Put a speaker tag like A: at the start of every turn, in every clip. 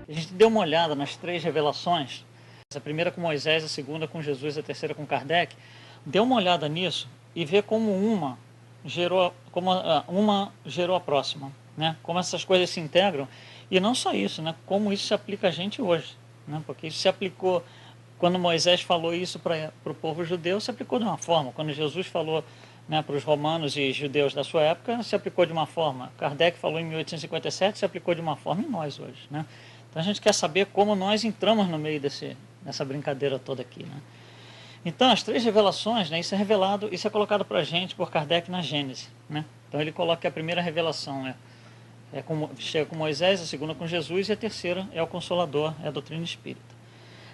A: A gente deu uma olhada nas três revelações, a primeira com Moisés, a segunda com Jesus, a terceira com Kardec. Deu uma olhada nisso e vê como uma gerou a próxima, né? Como essas coisas se integram. E não só isso, né? Como isso se aplica a gente hoje, né? Porque isso se aplicou quando Moisés falou isso para o povo judeu, se aplicou de uma forma. Quando Jesus falou, né, para os romanos e judeus da sua época, se aplicou de uma forma. Kardec falou em 1857, se aplicou de uma forma em nós hoje, né? Então a gente quer saber como nós entramos no meio dessa brincadeira toda aqui, né? Então as três revelações, né, isso é revelado, isso é colocado para a gente por Kardec na Gênese, né? Então ele coloca que a primeira revelação chega com Moisés, a segunda com Jesus e a terceira é o Consolador, é a doutrina espírita.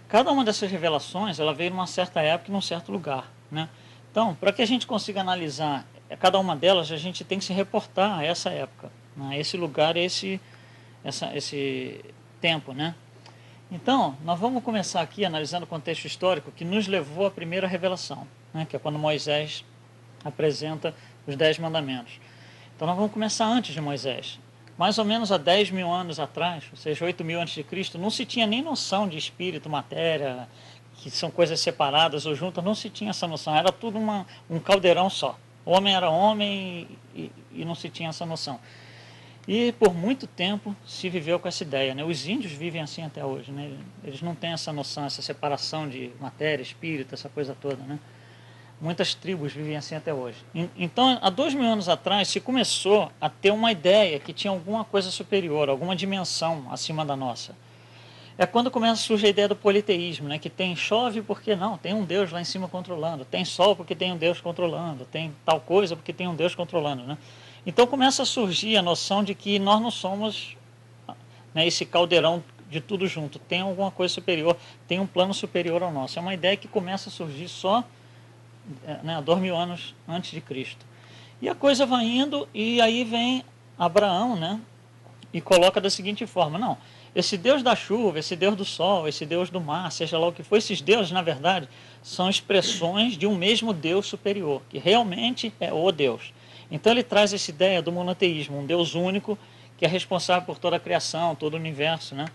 A: Cada uma dessas revelações, ela veio numa certa época e num certo lugar, né? Então, para que a gente consiga analisar cada uma delas, a gente tem que se reportar a essa época, né? Esse lugar, esse tempo, né? Então, nós vamos começar aqui analisando o contexto histórico que nos levou à primeira revelação, né? Que é quando Moisés apresenta os 10 mandamentos. Então, nós vamos começar antes de Moisés. Mais ou menos há 10 mil anos atrás, ou seja, 8 mil antes de Cristo, não se tinha nem noção de espírito, matéria, que são coisas separadas ou juntas, não se tinha essa noção, era tudo um caldeirão só. O homem era homem e não se tinha essa noção. E por muito tempo se viveu com essa ideia, né? Os índios vivem assim até hoje, né? Eles não têm essa noção, essa separação de matéria, espírito, essa coisa toda, né? Muitas tribos vivem assim até hoje. Então, há 2 mil anos atrás, se começou a ter uma ideia que tinha alguma coisa superior, alguma dimensão acima da nossa. É quando começa a surgir a ideia do politeísmo, né? Que tem chove porque não, tem um Deus lá em cima controlando, tem sol porque tem um Deus controlando, tem tal coisa porque tem um Deus controlando, né? Então começa a surgir a noção de que nós não somos, né, esse caldeirão de tudo junto, tem alguma coisa superior, tem um plano superior ao nosso. É uma ideia que começa a surgir só, né, 2 mil anos antes de Cristo. E a coisa vai indo, e aí vem Abraão, né, e coloca da seguinte forma: não, esse Deus da chuva, esse Deus do sol, esse Deus do mar, seja lá o que for, esses deuses, na verdade, são expressões de um mesmo Deus superior, que realmente é o Deus. Então ele traz essa ideia do monoteísmo, um Deus único, que é responsável por toda a criação, todo o universo, né?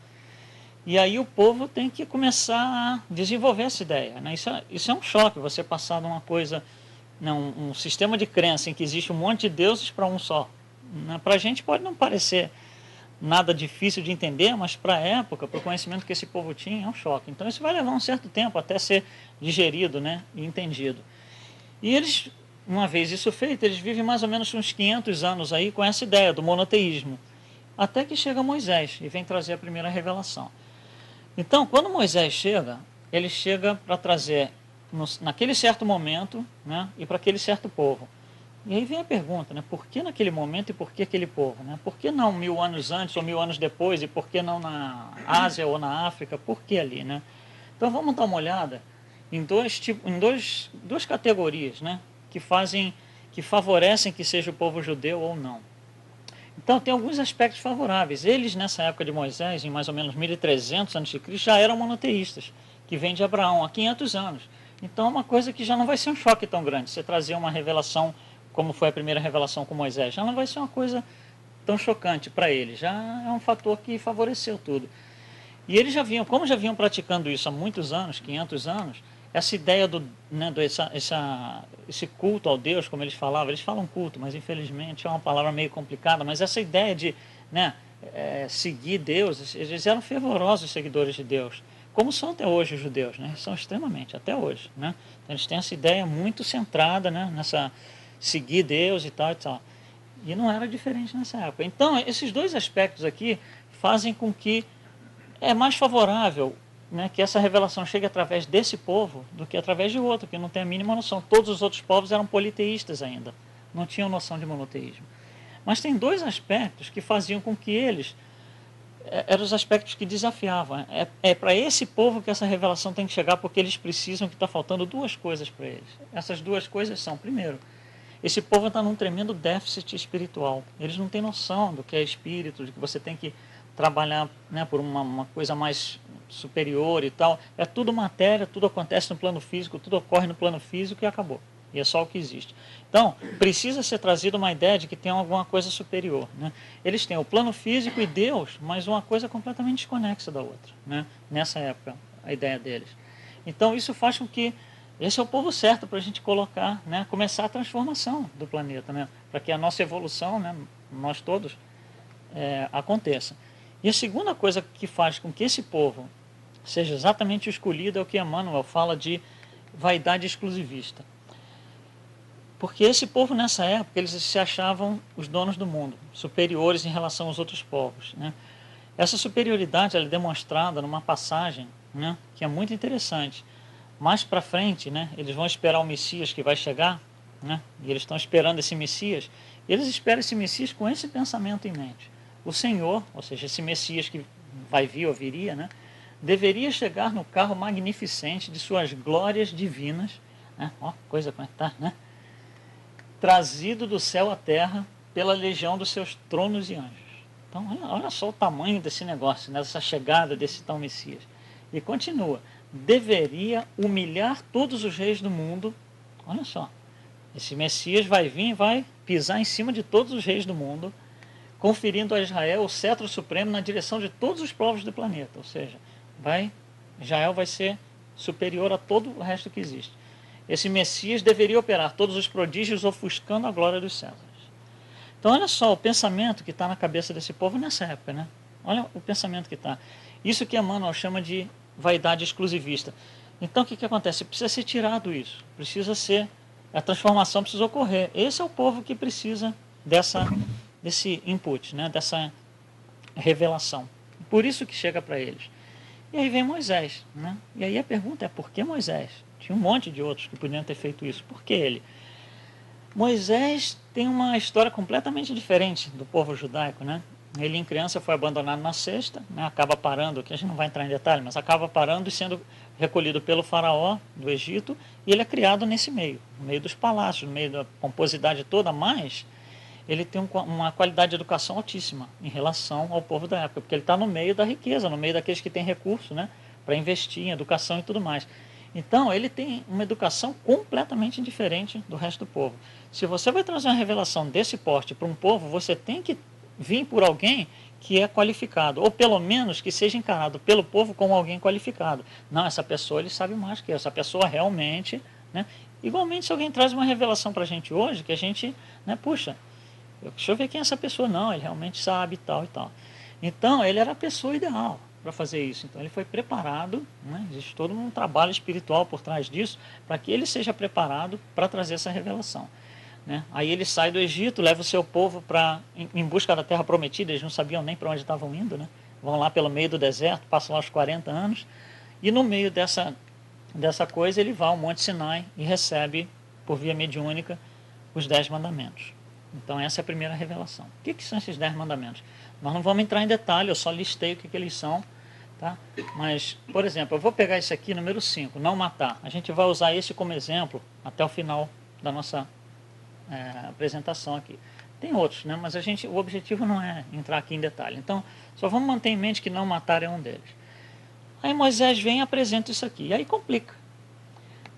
A: E aí o povo tem que começar a desenvolver essa ideia, né? Isso é um choque, você passar de uma coisa, né, um sistema de crença em que existe um monte de deuses para um só. Né? Para a gente pode não parecer nada difícil de entender, mas para a época, para o conhecimento que esse povo tinha, é um choque. Então isso vai levar um certo tempo até ser digerido, né, e entendido. E eles, uma vez isso feito, eles vivem mais ou menos uns 500 anos aí com essa ideia do monoteísmo, até que chega Moisés e vem trazer a primeira revelação. Então, quando Moisés chega, ele chega para trazer, naquele certo momento, né, e para aquele certo povo. E aí vem a pergunta, né, por que naquele momento e por que aquele povo? Né? Por que não 1000 anos antes ou 1000 anos depois, e por que não na Ásia ou na África? Por que ali? Né? Então vamos dar uma olhada em duas categorias, né, que favorecem que seja o povo judeu ou não. Então tem alguns aspectos favoráveis. Eles, nessa época de Moisés, em mais ou menos 1300 a.C., já eram monoteístas, que vem de Abraão há 500 anos. Então é uma coisa que já não vai ser um choque tão grande. Você trazer uma revelação, como foi a primeira revelação com Moisés, já não vai ser uma coisa tão chocante para eles. Já é um fator que favoreceu tudo. E eles como já vinham praticando isso há muitos anos, 500 anos, essa ideia esse culto ao Deus, como eles falam culto, mas infelizmente é uma palavra meio complicada, mas essa ideia de, né, seguir Deus, eles eram fervorosos seguidores de Deus, como são até hoje os judeus, né? São extremamente, até hoje, né? Então, eles têm essa ideia muito centrada, né, nessa seguir Deus e tal e tal. E não era diferente nessa época. Então, esses dois aspectos aqui fazem com que é mais favorável, né, que essa revelação chegue através desse povo do que através de outro, que não tem a mínima noção. Todos os outros povos eram politeístas ainda, não tinham noção de monoteísmo. Mas tem dois aspectos que faziam com que eles, eram os aspectos que desafiavam. É para esse povo que essa revelação tem que chegar, porque eles precisam, que está faltando duas coisas para eles. Essas duas coisas são, primeiro, esse povo está num tremendo déficit espiritual. Eles não têm noção do que é espírito, de que você tem que trabalhar, né, por uma coisa mais superior e tal. É tudo matéria, tudo acontece no plano físico, tudo ocorre no plano físico e acabou. e é só o que existe. Então, precisa ser trazida uma ideia de que tem alguma coisa superior, né? Eles têm o plano físico e Deus, mas uma coisa completamente desconexa da outra, né? Nessa época, a ideia deles. Então, isso faz com que esse é o povo certo para a gente colocar, né? Começar a transformação do planeta, né? Para que a nossa evolução, né? Nós todos, aconteça. E a segunda coisa que faz com que esse povo seja exatamente o escolhido é o que Emmanuel fala de vaidade exclusivista. Porque esse povo nessa época, eles se achavam os donos do mundo, superiores em relação aos outros povos, né? Essa superioridade ela é demonstrada numa passagem, né, que é muito interessante. Mais para frente, né, eles vão esperar o Messias que vai chegar, né, e eles estão esperando esse Messias, e eles esperam esse Messias com esse pensamento em mente. O Senhor, ou seja, esse Messias que vai vir ou viria, né, deveria chegar no carro magnificente de suas glórias divinas, né, ó, coisa como é que tá, né, trazido do céu à terra pela legião dos seus tronos e anjos. Então, olha só o tamanho desse negócio, né, dessa chegada desse tal Messias. E continua, deveria humilhar todos os reis do mundo. Olha só, esse Messias vai vir e vai pisar em cima de todos os reis do mundo, conferindo a Israel o cetro supremo na direção de todos os povos do planeta. Ou seja, Israel vai ser superior a todo o resto que existe. Esse Messias deveria operar todos os prodígios ofuscando a glória dos Césares. Então olha só o pensamento que está na cabeça desse povo nessa época, né? Olha o pensamento que está. Isso que Emmanuel chama de vaidade exclusivista. Então o que acontece? Precisa ser tirado isso. A transformação precisa ocorrer. Esse é o povo que precisa desse input, né? Dessa revelação. Por isso que chega para eles. E aí vem Moisés, né? E aí a pergunta é por que Moisés? Tinha um monte de outros que podiam ter feito isso. Por que ele? Moisés tem uma história completamente diferente do povo judaico, né? Ele em criança foi abandonado na cesta, né? Acaba parando, que a gente não vai entrar em detalhe, mas acaba parando e sendo recolhido pelo faraó do Egito, e ele é criado nesse meio, no meio dos palácios, no meio da pomposidade toda, mas ele tem uma qualidade de educação altíssima em relação ao povo da época, porque ele está no meio da riqueza, no meio daqueles que têm recurso, né? Para investir em educação e tudo mais. Então, ele tem uma educação completamente diferente do resto do povo. Se você vai trazer uma revelação desse porte para um povo, você tem que vir por alguém que é qualificado, ou pelo menos que seja encarado pelo povo como alguém qualificado. Não, essa pessoa ele sabe mais que eu, essa pessoa realmente, né? Igualmente, se alguém traz uma revelação para a gente hoje, que a gente, né, puxa, deixa eu ver quem é essa pessoa. Não, ele realmente sabe, tal e tal. Então, ele era a pessoa ideal para fazer isso. Então ele foi preparado, né? Existe todo um trabalho espiritual por trás disso, para que ele seja preparado para trazer essa revelação, né? Aí ele sai do Egito, leva o seu povo em busca da terra prometida, eles não sabiam nem para onde estavam indo, né? Vão lá pelo meio do deserto, passam lá os 40 anos, e no meio dessa coisa ele vai ao Monte Sinai e recebe, por via mediúnica, os 10 mandamentos. Então essa é a primeira revelação. O que são esses 10 mandamentos? Nós não vamos entrar em detalhe, eu só listei o que eles são. Tá? Mas, por exemplo, eu vou pegar esse aqui, número 5, não matar. A gente vai usar esse como exemplo até o final da nossa apresentação aqui. Tem outros, né? Mas o objetivo não é entrar aqui em detalhe. Então, só vamos manter em mente que não matar é um deles. Aí Moisés vem e apresenta isso aqui. E aí complica.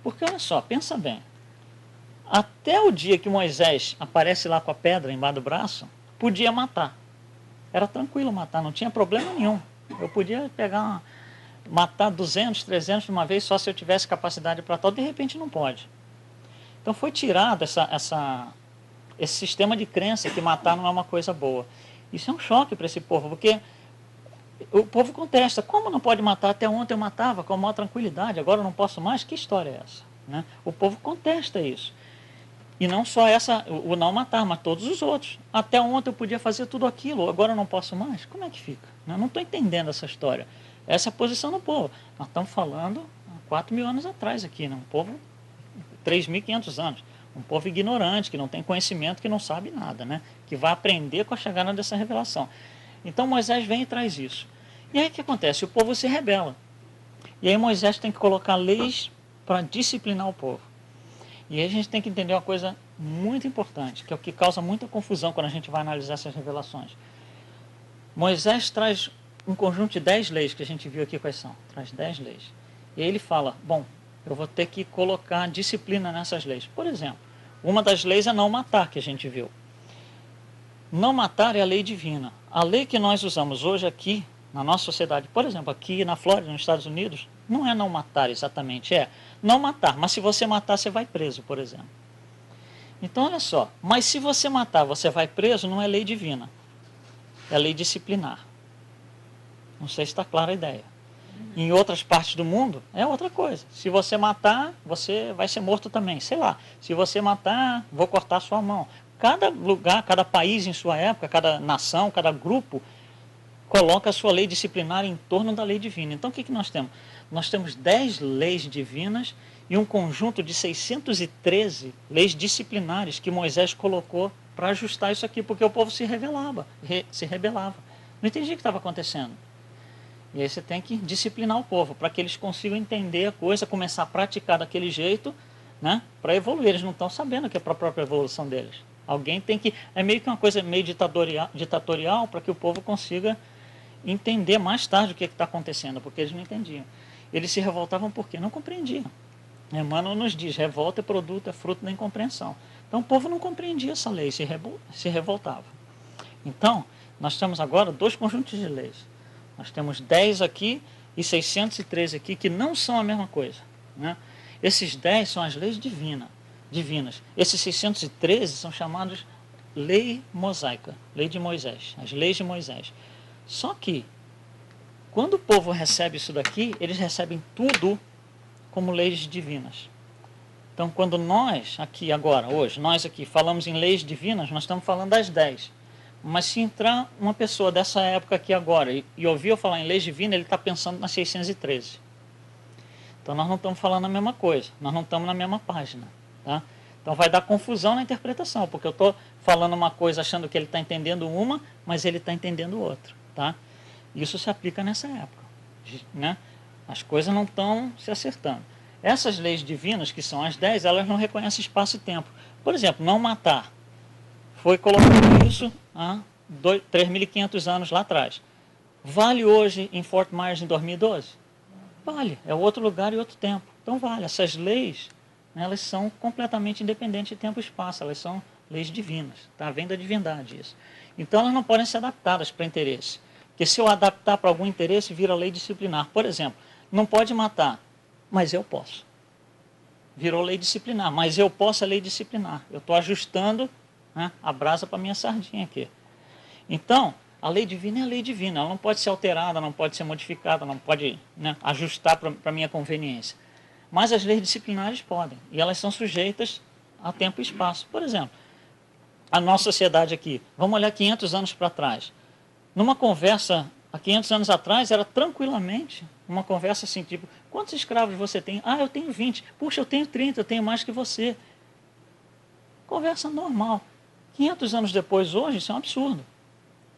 A: Porque, olha só, pensa bem. Até o dia que Moisés aparece lá com a pedra embaixo do braço, podia matar. Era tranquilo matar, não tinha problema nenhum. Eu podia matar 200, 300 de uma vez só se eu tivesse capacidade para tal. De repente não pode. Então foi tirado esse sistema de crença que matar não é uma coisa boa. Isso é um choque para esse povo, porque o povo contesta. Como não pode matar? Até ontem eu matava com a maior tranquilidade, agora eu não posso mais? Que história é essa? Né? O povo contesta isso. E não só o não matar, mas todos os outros. Até ontem eu podia fazer tudo aquilo, agora eu não posso mais. Como é que fica? Eu não estou entendendo essa história. Essa é a posição do povo. Nós estamos falando há 4.000 anos atrás aqui, né? Um povo, 3.500 anos. Um povo ignorante, que não tem conhecimento, que não sabe nada, né? Que vai aprender com a chegada dessa revelação. Então Moisés vem e traz isso. E aí o que acontece? O povo se rebela. E aí Moisés tem que colocar leis para disciplinar o povo. E aí a gente tem que entender uma coisa muito importante, que é o que causa muita confusão quando a gente vai analisar essas revelações. Moisés traz um conjunto de 10 leis, que a gente viu aqui quais são. Traz 10 leis. E aí ele fala, bom, eu vou ter que colocar disciplina nessas leis. Por exemplo, uma das leis é não matar, que a gente viu. Não matar é a lei divina. A lei que nós usamos hoje aqui, na nossa sociedade, por exemplo, aqui na Flórida, nos Estados Unidos, não é não matar exatamente, é não matar. Mas se você matar, você vai preso, por exemplo. Então, olha só, mas se você matar, você vai preso, não é lei divina. É lei disciplinar. Não sei se está clara a ideia. Em outras partes do mundo, é outra coisa. Se você matar, você vai ser morto também. Sei lá, se você matar, vou cortar sua mão. Cada lugar, cada país em sua época, cada nação, cada grupo, coloca a sua lei disciplinar em torno da lei divina. Então, o que nós temos? Nós temos 10 leis divinas e um conjunto de 613 leis disciplinares que Moisés colocou para ajustar isso aqui, porque o povo se rebelava. Não entendia o que estava acontecendo. E aí você tem que disciplinar o povo, para que eles consigam entender a coisa, começar a praticar daquele jeito, né, para evoluir. Eles não estão sabendo que é para a própria evolução deles. Alguém tem que... É meio que uma coisa meio ditatorial para que o povo consiga entender mais tarde o que está acontecendo, porque eles não entendiam. Eles se revoltavam porque não compreendiam. Emmanuel nos diz, revolta é produto, é fruto da incompreensão. Então o povo não compreendia essa lei, se revoltava. Então, nós temos agora 2 conjuntos de leis. Nós temos 10 aqui e 613 aqui, que não são a mesma coisa, né? Esses 10 são as leis divinas. Esses 613 são chamados lei mosaica, lei de Moisés, as leis de Moisés. Só que, quando o povo recebe isso daqui, eles recebem tudo como leis divinas. Então, quando nós aqui agora, hoje, nós aqui falamos em leis divinas, nós estamos falando das 10. Mas se entrar uma pessoa dessa época aqui agora e ouvir eu falar em leis divinas, ele está pensando nas 613. Então nós não estamos falando a mesma coisa, nós não estamos na mesma página. Tá? Então vai dar confusão na interpretação, porque eu estou falando uma coisa achando que ele está entendendo uma, mas ele está entendendo outra. Tá? Isso se aplica nessa época. Né? As coisas não estão se acertando. Essas leis divinas, que são as 10, elas não reconhecem espaço e tempo. Por exemplo, não matar. Foi colocado isso há 3.500 anos lá atrás. Vale hoje em Fort Myers em 2012? Vale, é outro lugar e outro tempo. Então vale, essas leis, né, elas são completamente independentes de tempo e espaço, elas são leis divinas, tá? Vem da divindade isso. Então elas não podem ser adaptadas para interesse, porque se eu adaptar para algum interesse, vira lei disciplinar. Por exemplo, não pode matar, mas eu posso. Virou lei disciplinar, mas eu posso a lei disciplinar. Eu estou ajustando, né, a brasa para a minha sardinha aqui. Então, a lei divina é a lei divina, ela não pode ser alterada, não pode ser modificada, não pode, né, ajustar para a minha conveniência. Mas as leis disciplinares podem, e elas são sujeitas a tempo e espaço. Por exemplo, a nossa sociedade aqui, vamos olhar 500 anos para trás. Numa conversa, há 500 anos atrás, era tranquilamente uma conversa assim, tipo, quantos escravos você tem? Ah, eu tenho 20. Puxa, eu tenho 30, eu tenho mais que você. Conversa normal. 500 anos depois, hoje, isso é um absurdo.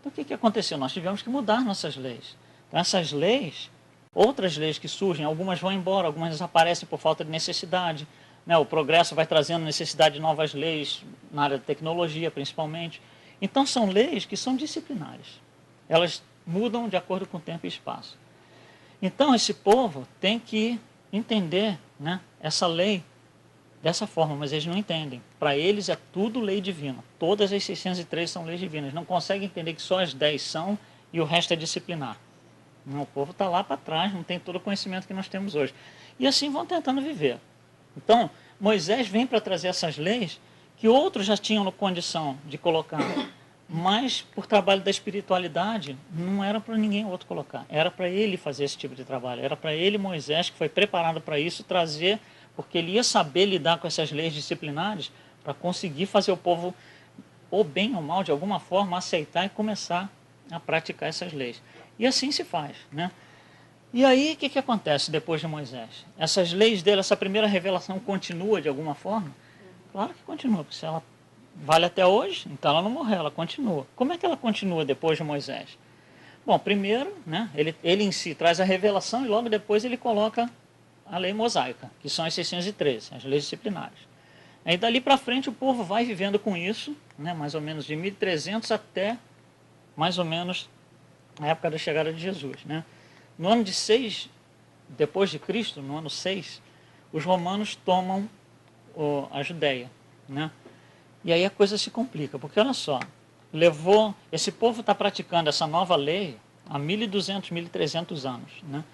A: Então, o que aconteceu? Nós tivemos que mudar nossas leis. Então, essas leis, outras leis que surgem, algumas vão embora, algumas desaparecem por falta de necessidade. Né? O progresso vai trazendo necessidade de novas leis, na área da tecnologia, principalmente. Então, são leis que são disciplinares. Elas mudam de acordo com o tempo e espaço. Então, esse povo tem que entender, né, essa lei dessa forma, mas eles não entendem. Para eles é tudo lei divina. Todas as 603 são leis divinas. Não conseguem entender que só as 10 são e o resto é disciplinar. Não, o povo está lá para trás, não tem todo o conhecimento que nós temos hoje. E assim vão tentando viver. Então, Moisés vem para trazer essas leis que outros já tinham condição de colocar, mas por trabalho da espiritualidade, não era para ninguém outro colocar. Era para ele fazer esse tipo de trabalho. Era para ele, Moisés, que foi preparado para isso, trazer, porque ele ia saber lidar com essas leis disciplinares para conseguir fazer o povo, ou bem ou mal, de alguma forma, aceitar e começar a praticar essas leis. E assim se faz, né? E aí, o que acontece depois de Moisés? Essas leis dele, essa primeira revelação continua de alguma forma? Claro que continua, porque se ela vale até hoje, então ela não morreu, ela continua. Como é que ela continua depois de Moisés? Bom, primeiro, né, ele em si traz a revelação e logo depois ele coloca a lei mosaica, que são as 613, as leis disciplinares. Aí dali para frente o povo vai vivendo com isso, né, mais ou menos de 1300 até mais ou menos a época da chegada de Jesus, né? No ano de 6, depois de Cristo, no ano 6, os romanos tomam a Judéia, né? E aí a coisa se complica, porque olha só, esse povo está praticando essa nova lei há 1.200, 1.300 anos, né?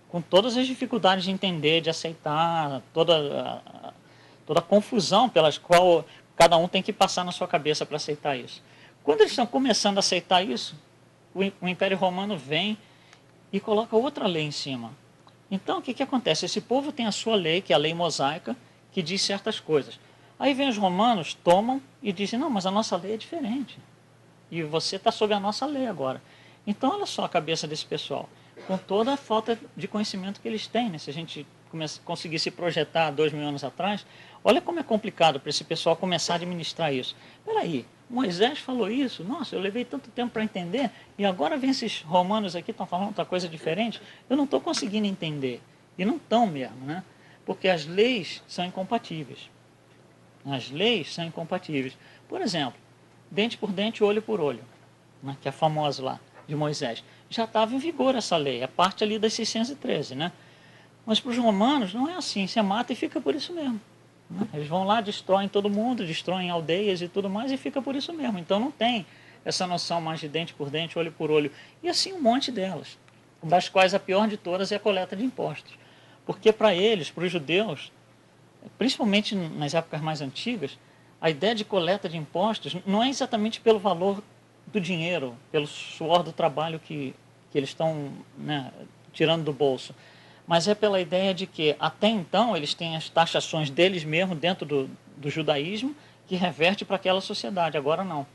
A: Com todas as dificuldades de entender, de aceitar, toda a confusão pelas qual cada um tem que passar na sua cabeça para aceitar isso. Quando eles estão começando a aceitar isso, o Império Romano vem e coloca outra lei em cima. Então, o que acontece? Esse povo tem a sua lei, que é a lei mosaica, que diz certas coisas. Aí vem os romanos, tomam e dizem, não, mas a nossa lei é diferente. E você está sob a nossa lei agora. Então, olha só a cabeça desse pessoal. Com toda a falta de conhecimento que eles têm, né? Se a gente conseguir se projetar 2.000 anos atrás, olha como é complicado para esse pessoal começar a administrar isso. Espera aí, Moisés falou isso, nossa, eu levei tanto tempo para entender, e agora vem esses romanos aqui, estão falando outra coisa diferente, eu não estou conseguindo entender. E não estão mesmo, né? Porque as leis são incompatíveis. As leis são incompatíveis. Por exemplo, dente por dente, olho por olho, né? Que é a famosa lá, de Moisés. Já estava em vigor essa lei, é parte ali das 613, né? Mas para os romanos não é assim, você mata e fica por isso mesmo. Né? Eles vão lá, destroem todo mundo, destroem aldeias e tudo mais e fica por isso mesmo. Então não tem essa noção mais de dente por dente, olho por olho. E assim um monte delas, das quais a pior de todas é a coleta de impostos. Porque para eles, para os judeus, principalmente nas épocas mais antigas, a ideia de coleta de impostos não é exatamente pelo valor do dinheiro, pelo suor do trabalho que eles estão, né, tirando do bolso, mas é pela ideia de que até então eles têm as taxações deles mesmos dentro do judaísmo que reverte para aquela sociedade, agora não.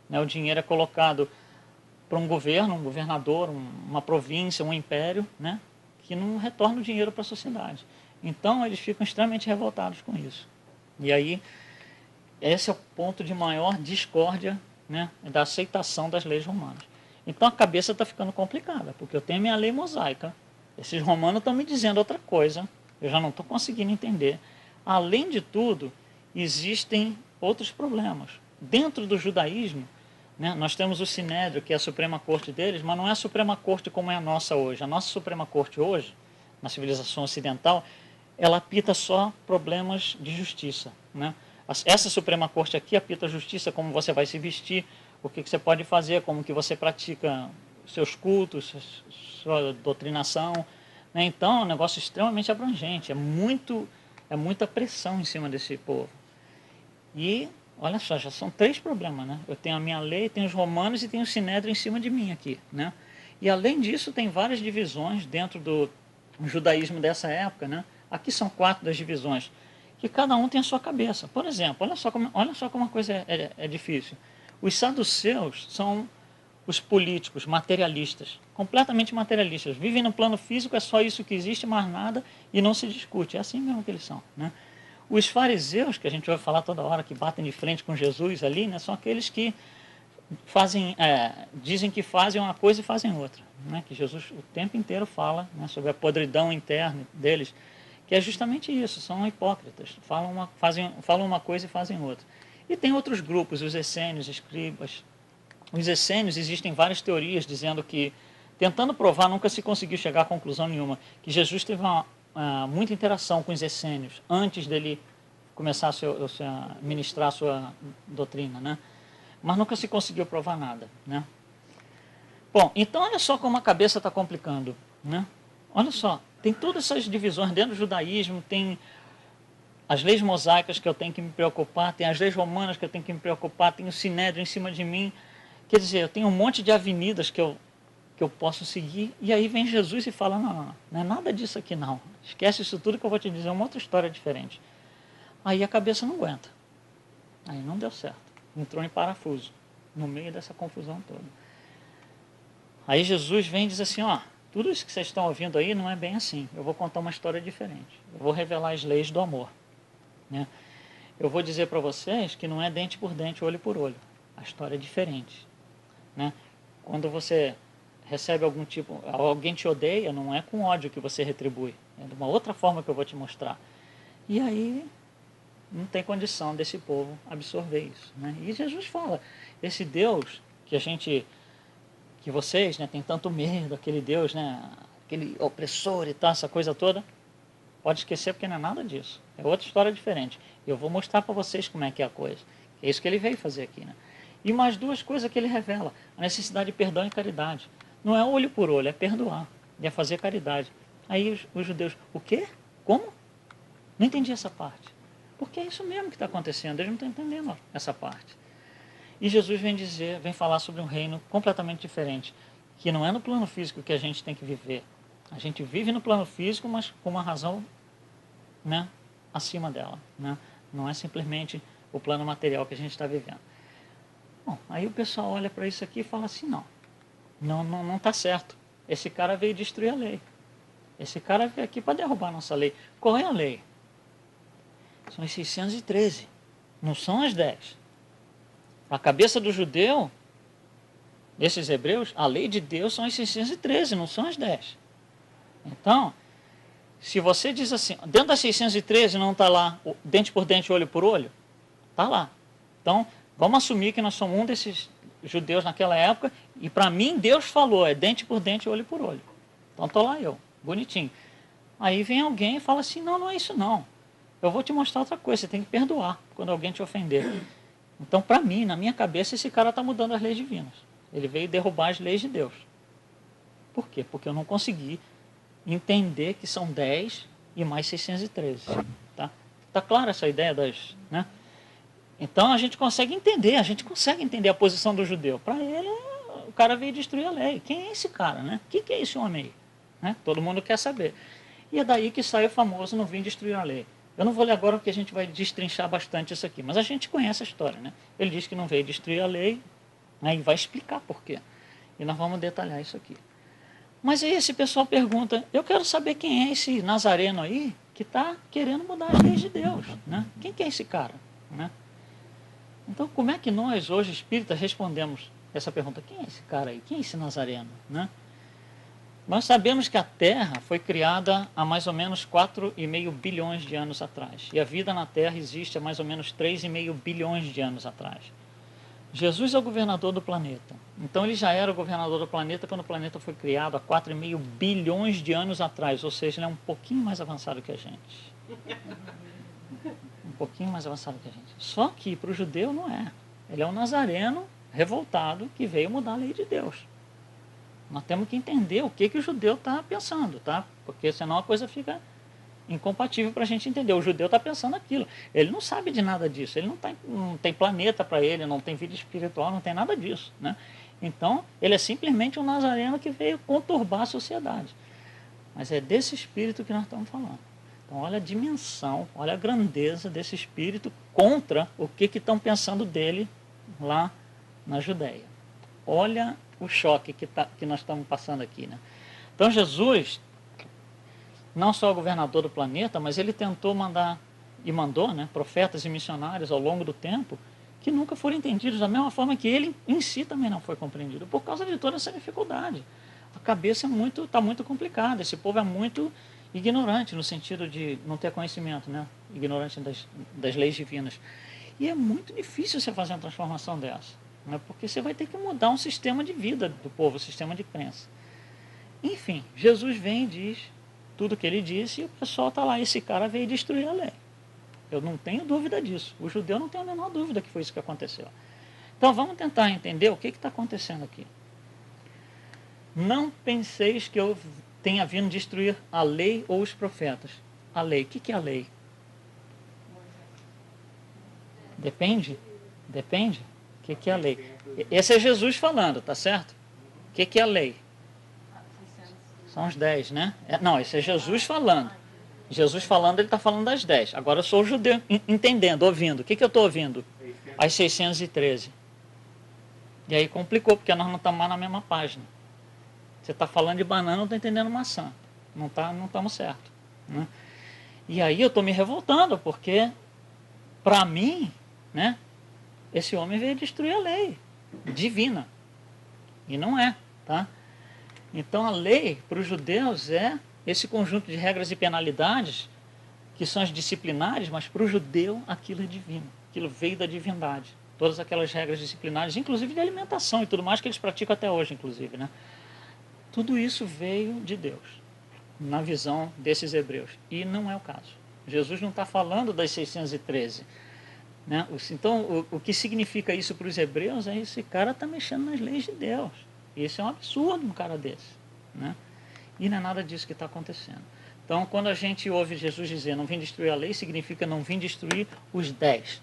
A: Né, o dinheiro é colocado para um governo, um governador, uma província, um império, né, que não retorna o dinheiro para a sociedade. Então eles ficam extremamente revoltados com isso. E aí esse é o ponto de maior discórdia, né, da aceitação das leis romanas. Então a cabeça está ficando complicada, porque eu tenho a minha lei mosaica, esses romanos estão me dizendo outra coisa, eu já não estou conseguindo entender. Além de tudo, existem outros problemas. Dentro do judaísmo, né, nós temos o Sinédrio, que é a Suprema Corte deles, mas não é a Suprema Corte como é a nossa hoje. A nossa Suprema Corte hoje, na civilização ocidental, ela apita só problemas de justiça, né? Essa Suprema Corte aqui apita a justiça, como você vai se vestir, o que você pode fazer, como que você pratica seus cultos, sua doutrinação, né? Então é um negócio extremamente abrangente, é muita pressão em cima desse povo. E olha só, já são 3 problemas, né? Eu tenho a minha lei, tenho os romanos e tenho o Sinédrio em cima de mim aqui, né? E além disso tem várias divisões dentro do judaísmo dessa época, né? Aqui são 4 das divisões, que cada um tem a sua cabeça. Por exemplo, olha só como a coisa é difícil. Os saduceus são os políticos materialistas, completamente materialistas. Vivem no plano físico, é só isso que existe, mais nada, e não se discute. É assim mesmo que eles são, né? Os fariseus, que a gente vai falar toda hora, que batem de frente com Jesus ali, né, são aqueles que dizem que fazem uma coisa e fazem outra. Né? Que Jesus o tempo inteiro fala, né, sobre a podridão interna deles, que é justamente isso, são hipócritas, falam uma coisa e fazem outra. E tem outros grupos, os essênios, escribas. Os essênios, existem várias teorias dizendo que, tentando provar, nunca se conseguiu chegar a conclusão nenhuma, que Jesus teve muita interação com os essênios antes dele começar a ministrar a sua doutrina, né? Mas nunca se conseguiu provar nada, né? Bom, então olha só como a cabeça está complicando, né? Olha só, tem todas essas divisões dentro do judaísmo, tem as leis mosaicas que eu tenho que me preocupar, tem as leis romanas que eu tenho que me preocupar, tem o Sinédrio em cima de mim. Quer dizer, eu tenho um monte de avenidas que eu posso seguir, e aí vem Jesus e fala, não é nada disso aqui não. Esquece isso tudo que eu vou te dizer, uma outra história diferente. Aí a cabeça não aguenta. Aí não deu certo. Entrou em parafuso, no meio dessa confusão toda. Aí Jesus vem e diz assim, tudo isso que vocês estão ouvindo aí não é bem assim. Eu vou contar uma história diferente. Eu vou revelar as leis do amor. Né? Eu vou dizer para vocês que não é dente por dente, olho por olho. A história é diferente. Né? Quando você recebe alguém te odeia, não é com ódio que você retribui. É de uma outra forma que eu vou te mostrar. E aí não tem condição desse povo absorver isso. Né? E Jesus fala, esse Deus que vocês, né, têm tanto medo, aquele Deus, né, aquele opressor e tal, essa coisa toda, Pode esquecer porque não é nada disso. É outra história diferente. Eu vou mostrar para vocês como é que é a coisa. É isso que ele veio fazer aqui, né? E mais duas coisas que ele revela. A necessidade de perdão e caridade. Não é olho por olho, é perdoar. E é fazer caridade. Aí os judeus, o quê? Como? Não entendi essa parte. Porque é isso mesmo que está acontecendo. Eles não estão entendendo essa parte. E Jesus vem falar sobre um reino completamente diferente. Que não é no plano físico que a gente tem que viver. A gente vive no plano físico, mas com uma razão, né, acima dela. Né? Não é simplesmente o plano material que a gente está vivendo. Bom, aí o pessoal olha para isso aqui e fala assim, não está certo. Esse cara veio destruir a lei. Esse cara veio aqui para derrubar a nossa lei. Qual é a lei? São as 613, não são as 10. A cabeça do judeu, esses hebreus, a lei de Deus são as 613, não são as 10. Então, se você diz assim, dentro das 613 não está lá dente por dente, olho por olho, está lá. Então, vamos assumir que nós somos um desses judeus naquela época, e para mim Deus falou, é dente por dente, olho por olho. Então estou lá eu, bonitinho. Aí vem alguém e fala assim, não é isso não. Eu vou te mostrar outra coisa, você tem que perdoar quando alguém te ofender. Então, para mim, na minha cabeça, esse cara está mudando as leis divinas. Ele veio derrubar as leis de Deus. Por quê? Porque eu não consegui entender que são 10 e mais 613. Tá clara essa ideia das... Né? Então, a gente consegue entender a posição do judeu. Para ele, o cara veio destruir a lei. Quem é esse cara? Né? O que é esse homem aí? Né? Todo mundo quer saber. E é daí que sai o famoso não vim destruir a lei. Eu não vou ler agora porque a gente vai destrinchar bastante isso aqui, mas a gente conhece a história, né? Ele diz que não veio destruir a lei, né, e vai explicar por quê. E nós vamos detalhar isso aqui. Mas aí esse pessoal pergunta, eu quero saber quem é esse nazareno aí que está querendo mudar as leis de Deus, né? Quem que é esse cara? Né? Então, como é que nós, hoje, espíritas, respondemos essa pergunta? Quem é esse cara aí? Quem é esse nazareno? Né? Nós sabemos que a Terra foi criada há mais ou menos 4,5 bilhões de anos atrás. E a vida na Terra existe há mais ou menos 3,5 bilhões de anos atrás. Jesus é o governador do planeta. Então ele já era o governador do planeta quando o planeta foi criado há 4,5 bilhões de anos atrás. Ou seja, ele é um pouquinho mais avançado que a gente. Um pouquinho mais avançado que a gente. Só que para o judeu não é. Ele é um nazareno revoltado que veio mudar a lei de Deus. Nós temos que entender o que o judeu está pensando, tá? Porque senão a coisa fica incompatível para a gente entender. O judeu está pensando aquilo. Ele não sabe de nada disso. Ele não tem planeta para ele, não tem vida espiritual, não tem nada disso, né? Então, ele é simplesmente um nazareno que veio conturbar a sociedade. Mas é desse espírito que nós estamos falando. Então, olha a dimensão, olha a grandeza desse espírito contra o que estão pensando dele lá na Judéia. Olha o choque que nós estamos passando aqui, né? Então Jesus, não só o governador do planeta, mas ele tentou mandar, e mandou, né, profetas e missionários ao longo do tempo, que nunca foram entendidos da mesma forma que ele em si também não foi compreendido, por causa de toda essa dificuldade. A cabeça está muito complicada, esse povo é muito ignorante, no sentido de não ter conhecimento, né? Ignorante das leis divinas. E é muito difícil você fazer uma transformação dessa. Porque você vai ter que mudar um sistema de vida do povo, um sistema de crença. Enfim, Jesus vem e diz tudo o que ele disse e o pessoal está lá, esse cara veio destruir a lei. Eu não tenho dúvida disso. O judeu não tem a menor dúvida que foi isso que aconteceu. Então vamos tentar entender o que está acontecendo aqui. Não penseis que eu tenha vindo destruir a lei ou os profetas. A lei, o que é a lei? Depende? O que é a lei? Esse é Jesus falando, tá certo? O que é a lei? São os 10, né? Não, esse é Jesus falando. Jesus falando, ele está falando das 10. Agora eu sou o judeu entendendo, ouvindo. O que eu estou ouvindo? As 613. E aí complicou, porque nós não estamos mais na mesma página. Você está falando de banana, não está entendendo maçã. Não estamos certo. Né? E aí eu estou me revoltando, porque, para mim, né, esse homem veio destruir a lei divina. E não é, tá? Então a lei para os judeus é esse conjunto de regras e penalidades que são as disciplinares, mas para o judeu aquilo é divino, aquilo veio da divindade. Todas aquelas regras disciplinares, inclusive de alimentação e tudo mais que eles praticam até hoje, inclusive, né? Tudo isso veio de Deus. na visão desses hebreus. E não é o caso. Jesus não está falando das 613. Né? Então, o que significa isso para os hebreus é esse cara está mexendo nas leis de Deus. Isso é um absurdo, um cara desse. Né? E não é nada disso que está acontecendo. Então, quando a gente ouve Jesus dizer não vim destruir a lei, significa não vim destruir os 10.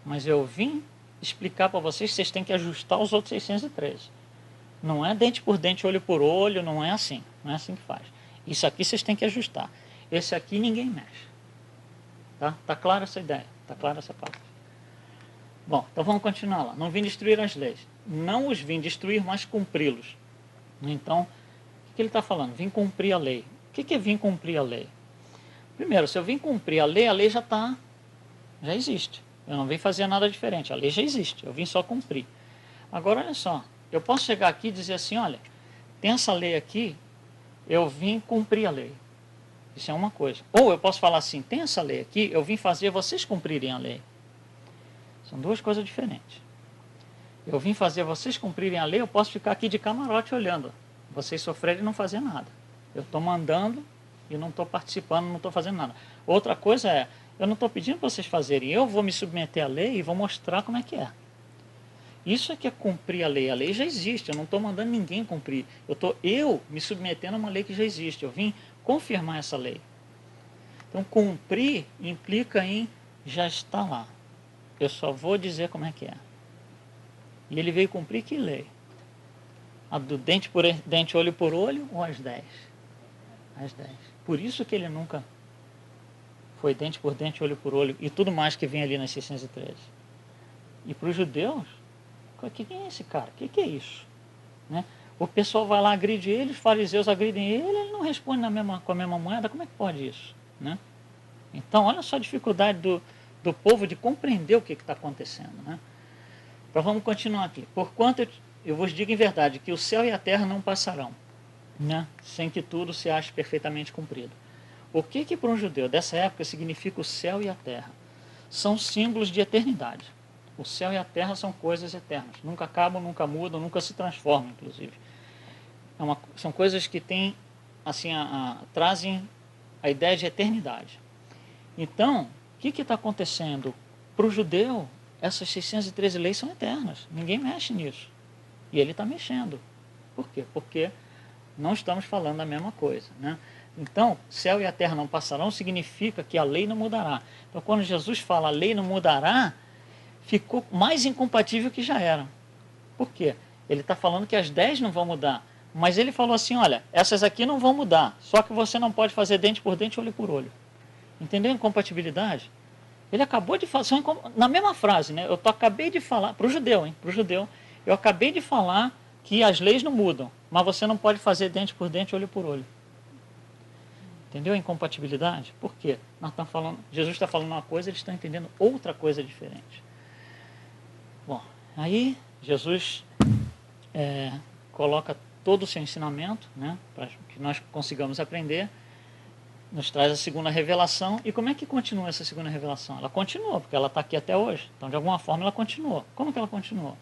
A: Mas eu vim explicar para vocês que vocês têm que ajustar os outros 613. Não é dente por dente, olho por olho, não é assim. Não é assim que faz. Isso aqui vocês têm que ajustar. Esse aqui ninguém mexe. Tá clara essa ideia? Está clara essa parte? Bom, então vamos continuar lá. Não vim destruir as leis. Não os vim destruir, mas cumpri-los. Então, o que ele está falando? Vim cumprir a lei. O que é vir cumprir a lei? Primeiro, se eu vim cumprir a lei já existe. Eu não vim fazer nada diferente. A lei já existe. Eu vim só cumprir. Agora, olha só. Eu posso chegar aqui e dizer assim, olha, tem essa lei aqui, eu vim cumprir a lei. Isso é uma coisa. Ou eu posso falar assim, tem essa lei aqui, eu vim fazer vocês cumprirem a lei. São duas coisas diferentes. Eu vim fazer vocês cumprirem a lei, eu posso ficar aqui de camarote olhando. Vocês sofrerem e não fazer nada. Eu estou mandando e não estou participando, não estou fazendo nada. Outra coisa é, eu não estou pedindo para vocês fazerem, eu vou me submeter à lei e vou mostrar como é que é. Isso é que é cumprir a lei já existe, eu não estou mandando ninguém cumprir. Eu me submetendo a uma lei que já existe, eu vim confirmar essa lei. Então, cumprir implica em já está lá. Eu só vou dizer como é que é. E ele veio cumprir que lei? A do dente por dente, olho por olho ou as 10? As 10. Por isso que ele nunca foi dente por dente, olho por olho e tudo mais que vem ali nas 613. E para os judeus, quem é esse cara? O que é isso? Né? O pessoal vai lá, agride ele, os fariseus agridem ele não responde com a mesma moeda. Como é que pode isso? Né? Então, olha só a dificuldade do povo de compreender o que está acontecendo. Né? Então, vamos continuar aqui. Porquanto eu vos digo em verdade que o céu e a terra não passarão, né? Sem que tudo se ache perfeitamente cumprido. O que para um judeu dessa época significa o céu e a terra? São símbolos de eternidade. O céu e a terra são coisas eternas. Nunca acabam, nunca mudam, nunca se transformam, inclusive. São coisas que têm, assim, trazem a ideia de eternidade. Então, o que está acontecendo? Para o judeu, essas 613 leis são eternas. Ninguém mexe nisso. E ele está mexendo. Por quê? Porque não estamos falando da mesma coisa. Né? Então, céu e a terra não passarão significa que a lei não mudará. Então, quando Jesus fala a lei não mudará, ficou mais incompatível que já era. Por quê? Ele está falando que as 10 não vão mudar. Mas ele falou assim, olha, essas aqui não vão mudar. Só que você não pode fazer dente por dente, olho por olho. Entendeu a incompatibilidade? Ele acabou de falar, na mesma frase, né? Eu acabei de falar, para o judeu, hein? Para o judeu, eu acabei de falar que as leis não mudam, mas você não pode fazer dente por dente, olho por olho. Entendeu a incompatibilidade? Por quê? Jesus está falando uma coisa, eles estão entendendo outra coisa diferente. Bom, aí Jesus coloca todo o seu ensinamento, né, para que nós consigamos aprender, nos traz a segunda revelação. E como é que continua essa segunda revelação? Ela continua, porque ela está aqui até hoje. Então, de alguma forma, ela continuou. Como que ela continuou?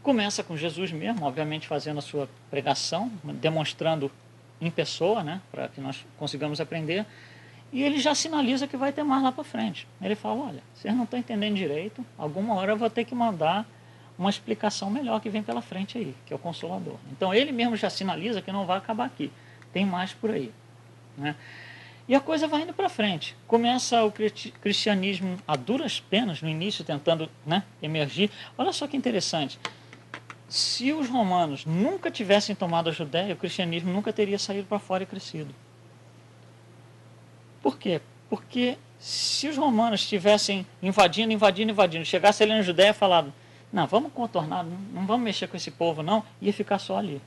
A: Começa com Jesus mesmo, obviamente fazendo a sua pregação, demonstrando em pessoa, né, para que nós consigamos aprender. E ele já sinaliza que vai ter mais lá para frente. Ele fala, olha, vocês não estão entendendo direito, alguma hora eu vou ter que mandar uma explicação melhor que vem pela frente aí, que é o Consolador. Então ele mesmo já sinaliza que não vai acabar aqui, tem mais por aí. Né? E a coisa vai indo para frente. Começa o cristianismo a duras penas, no início, tentando, né, emergir. Olha só que interessante. Se os romanos nunca tivessem tomado a Judéia, o cristianismo nunca teria saído para fora e crescido. Por quê? Porque se os romanos estivessem invadindo, chegasse ali na Judéia e falado, não, vamos contornar, não vamos mexer com esse povo não, ia ficar só ali.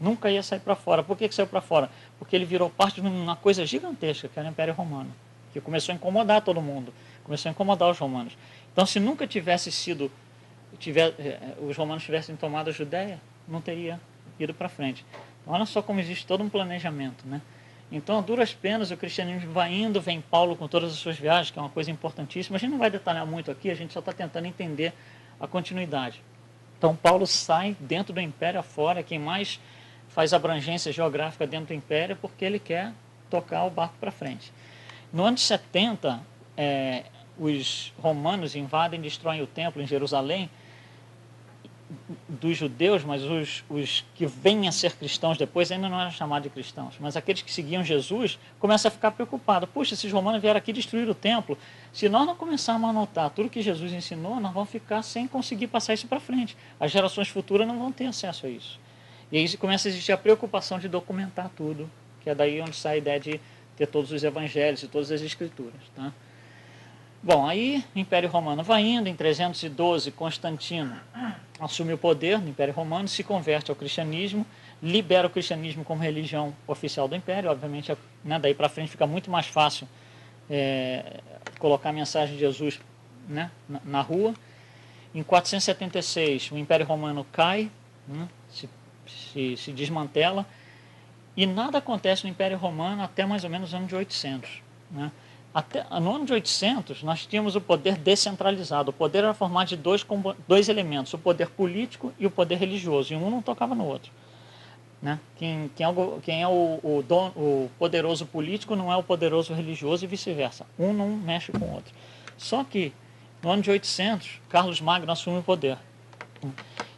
A: Nunca ia sair para fora. Por que saiu para fora? Porque ele virou parte de uma coisa gigantesca, que era o Império Romano, que começou a incomodar todo mundo, começou a incomodar os romanos. Então, se nunca os romanos tivessem tomado a Judéia, não teria ido para frente. Então, olha só como existe todo um planejamento, né? Então, a duras penas, o cristianismo vai indo, vem Paulo com todas as suas viagens, que é uma coisa importantíssima. A gente não vai detalhar muito aqui, a gente só está tentando entender a continuidade. Então, Paulo sai dentro do império afora, quem mais faz abrangência geográfica dentro do império porque ele quer tocar o barco para frente. No ano de 70, os romanos invadem e destroem o templo em Jerusalém, dos judeus, mas os que vêm a ser cristãos depois ainda não eram chamados de cristãos, mas aqueles que seguiam Jesus começam a ficar preocupados. Puxa, esses romanos vieram aqui destruir o templo. Se nós não começarmos a anotar tudo que Jesus ensinou, nós vamos ficar sem conseguir passar isso para frente. As gerações futuras não vão ter acesso a isso. E aí começa a existir a preocupação de documentar tudo, que é daí onde sai a ideia de ter todos os evangelhos e todas as escrituras. Tá? Bom, aí o Império Romano vai indo, em 312 Constantino assume o poder no Império Romano, se converte ao cristianismo, libera o cristianismo como religião oficial do Império, obviamente, né, daí para frente fica muito mais fácil colocar a mensagem de Jesus, né, na rua. Em 476 o Império Romano cai, né, se desmantela, e nada acontece no Império Romano até mais ou menos o ano de 800, né? No ano de 800, nós tínhamos o poder descentralizado. O poder era formado de dois elementos, o poder político e o poder religioso, e um não tocava no outro. Né? Quem é o poderoso político não é o poderoso religioso e vice-versa. Um não mexe com o outro. Só que, no ano de 800, Carlos Magno assume o poder.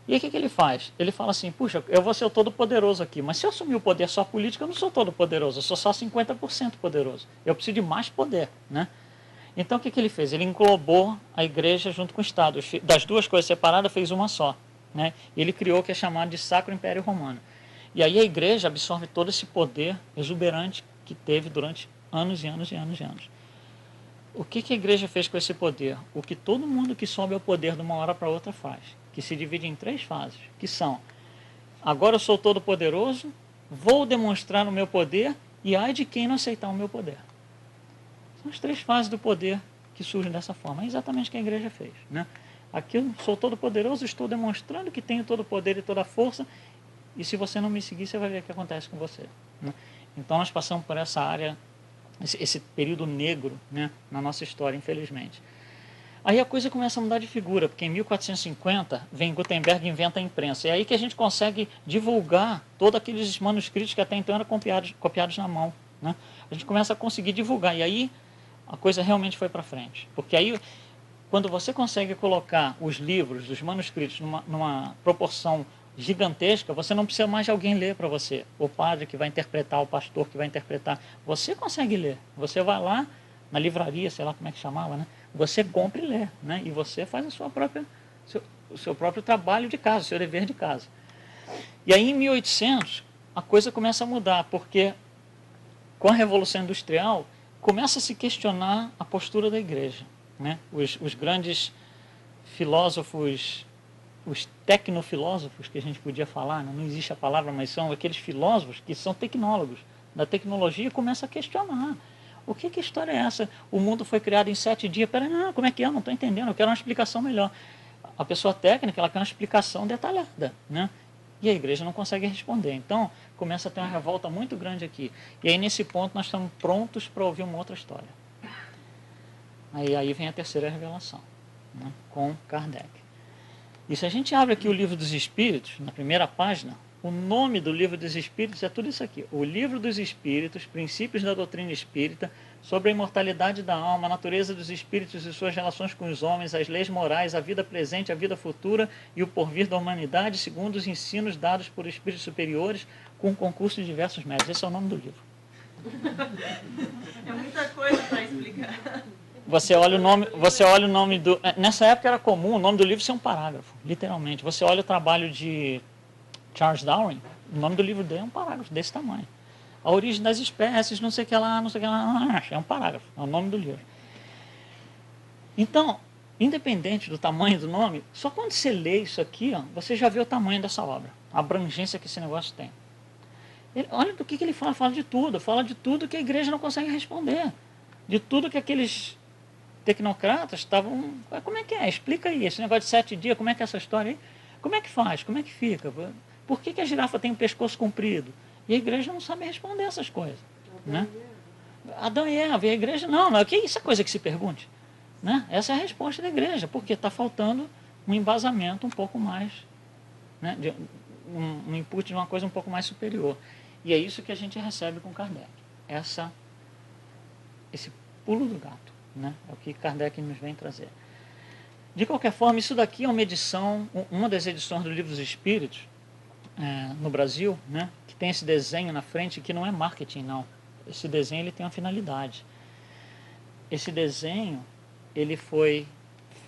A: E aí o que ele faz? Ele fala assim, puxa, eu vou ser o todo-poderoso aqui, mas se eu assumir o poder só político, eu não sou todo-poderoso, eu sou só 50% poderoso. Eu preciso de mais poder, né? Então o que ele fez? Ele englobou a igreja junto com o Estado. Das duas coisas separadas, fez uma só, né? Ele criou o que é chamado de Sacro Império Romano. E aí a igreja absorve todo esse poder exuberante que teve durante anos e anos e anos e anos. O que a igreja fez com esse poder? O que todo mundo que sobe ao poder de uma hora para outra faz, que se divide em 3 fases, que são: agora eu sou todo poderoso, vou demonstrar o meu poder, e ai de quem não aceitar o meu poder. São as 3 fases do poder que surgem dessa forma. É exatamente o que a igreja fez, né? Aqui eu sou todo poderoso, estou demonstrando que tenho todo o poder e toda a força, e se você não me seguir, você vai ver o que acontece com você, né? Então nós passamos por essa área, esse período negro, né, na nossa história, infelizmente. Aí a coisa começa a mudar de figura, porque em 1450 vem Gutenberg e inventa a imprensa. É aí que a gente consegue divulgar todos aqueles manuscritos que até então eram copiados na mão, né? A gente começa a conseguir divulgar, e aí a coisa realmente foi para frente. Porque aí, quando você consegue colocar os livros, os manuscritos, numa proporção gigantesca, você não precisa mais de alguém ler para você. O padre que vai interpretar, o pastor que vai interpretar. Você consegue ler. Você vai lá na livraria, sei lá como é que chamava, né? Você compra e lê, né? E você faz o seu próprio trabalho de casa, o seu dever de casa. E aí, em 1800, a coisa começa a mudar, porque com a Revolução Industrial, começa a se questionar a postura da igreja, né? Os grandes filósofos, os tecnofilósofos, que a gente podia falar, né? Não existe a palavra, mas são aqueles filósofos que são tecnólogos da tecnologia, começam a questionar. O que história é essa? O mundo foi criado em 7 dias. Peraí, não, como é que é? Eu não estou entendendo, eu quero uma explicação melhor. A pessoa técnica, ela quer uma explicação detalhada, né? E a igreja não consegue responder. Então, começa a ter uma revolta muito grande aqui. E aí, nesse ponto, nós estamos prontos para ouvir uma outra história. Aí vem a terceira revelação, né? Com Kardec. E se a gente abre aqui o Livro dos Espíritos, na primeira página, o nome do Livro dos Espíritos é tudo isso aqui. O Livro dos Espíritos, Princípios da Doutrina Espírita, sobre a imortalidade da alma, a natureza dos espíritos e suas relações com os homens, as leis morais, a vida presente, a vida futura e o porvir da humanidade, segundo os ensinos dados por espíritos superiores, com um concurso de diversos métodos. Esse é o nome do livro.
B: É muita coisa para explicar.
A: Você olha o nome do... Nessa época era comum o nome do livro ser um parágrafo, literalmente. Você olha o trabalho de Charles Darwin, o nome do livro dele é um parágrafo desse tamanho. A origem das espécies, não sei o que lá, não sei o que lá, é um parágrafo, é o nome do livro. Então, independente do tamanho do nome, só quando você lê isso aqui, ó, você já vê o tamanho dessa obra, a abrangência que esse negócio tem. Olha do que ele fala de tudo que a igreja não consegue responder, de tudo que aqueles tecnocratas estavam... Como é que é? Explica aí, esse negócio de 7 dias, como é que é essa história aí? Como é que faz? Como é que fica? Por que a girafa tem um pescoço comprido? E a igreja não sabe responder essas coisas, né? Adão e Eva, e a igreja não, que isso é coisa que se pergunte, né? Essa é a resposta da igreja, porque está faltando um embasamento um pouco mais, né? um input de uma coisa um pouco mais superior. E é isso que a gente recebe com Kardec. Esse pulo do gato, né? É o que Kardec nos vem trazer. De qualquer forma, isso daqui é uma edição, uma das edições do Livro dos Espíritos, no Brasil, né? Que tem esse desenho na frente, que não é marketing, não. Esse desenho ele tem uma finalidade. Esse desenho ele foi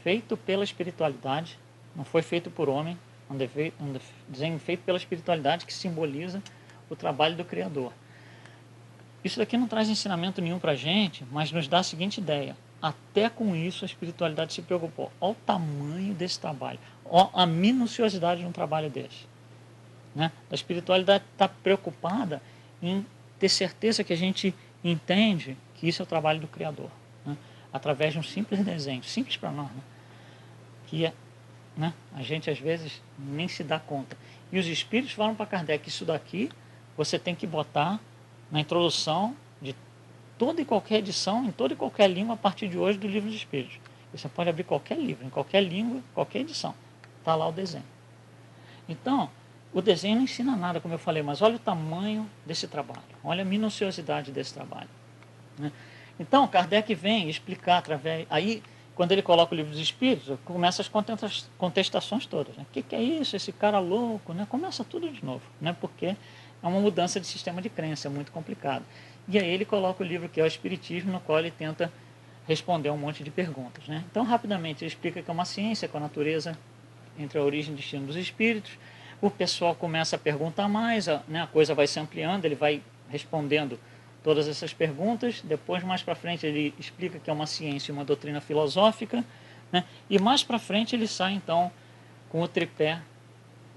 A: feito pela espiritualidade, não foi feito por homem, um desenho feito pela espiritualidade que simboliza o trabalho do Criador. Isso daqui não traz ensinamento nenhum para a gente, mas nos dá a seguinte ideia: até com isso a espiritualidade se preocupou. Olha o tamanho desse trabalho, olha a minuciosidade de um trabalho desse, né? A espiritualidade está preocupada em ter certeza que a gente entende que isso é o trabalho do Criador, né? Através de um simples desenho, simples para nós, né? Que né, a gente às vezes nem se dá conta. E os espíritos falam para Kardec: isso daqui você tem que botar na introdução de toda e qualquer edição, em toda e qualquer língua, a partir de hoje, do Livro dos Espíritos. Você pode abrir qualquer livro, em qualquer língua, qualquer edição. Está lá o desenho. Então, o desenho não ensina nada, como eu falei, mas olha o tamanho desse trabalho, olha a minuciosidade desse trabalho, né? Então, Kardec vem explicar através... Aí, quando ele coloca o Livro dos Espíritos, começa as contestações todas, né? O que é isso, esse cara louco, né? Começa tudo de novo, né? Porque é uma mudança de sistema de crença, é muito complicado. E aí ele coloca o livro que é o Espiritismo, no qual ele tenta responder um monte de perguntas, né? Então, rapidamente, ele explica que é uma ciência com a natureza, entre a origem e destino dos espíritos. O pessoal começa a perguntar mais, né? A coisa vai se ampliando, ele vai respondendo todas essas perguntas. Depois, mais para frente, ele explica que é uma ciência e uma doutrina filosófica, né? E mais para frente ele sai, então, com o tripé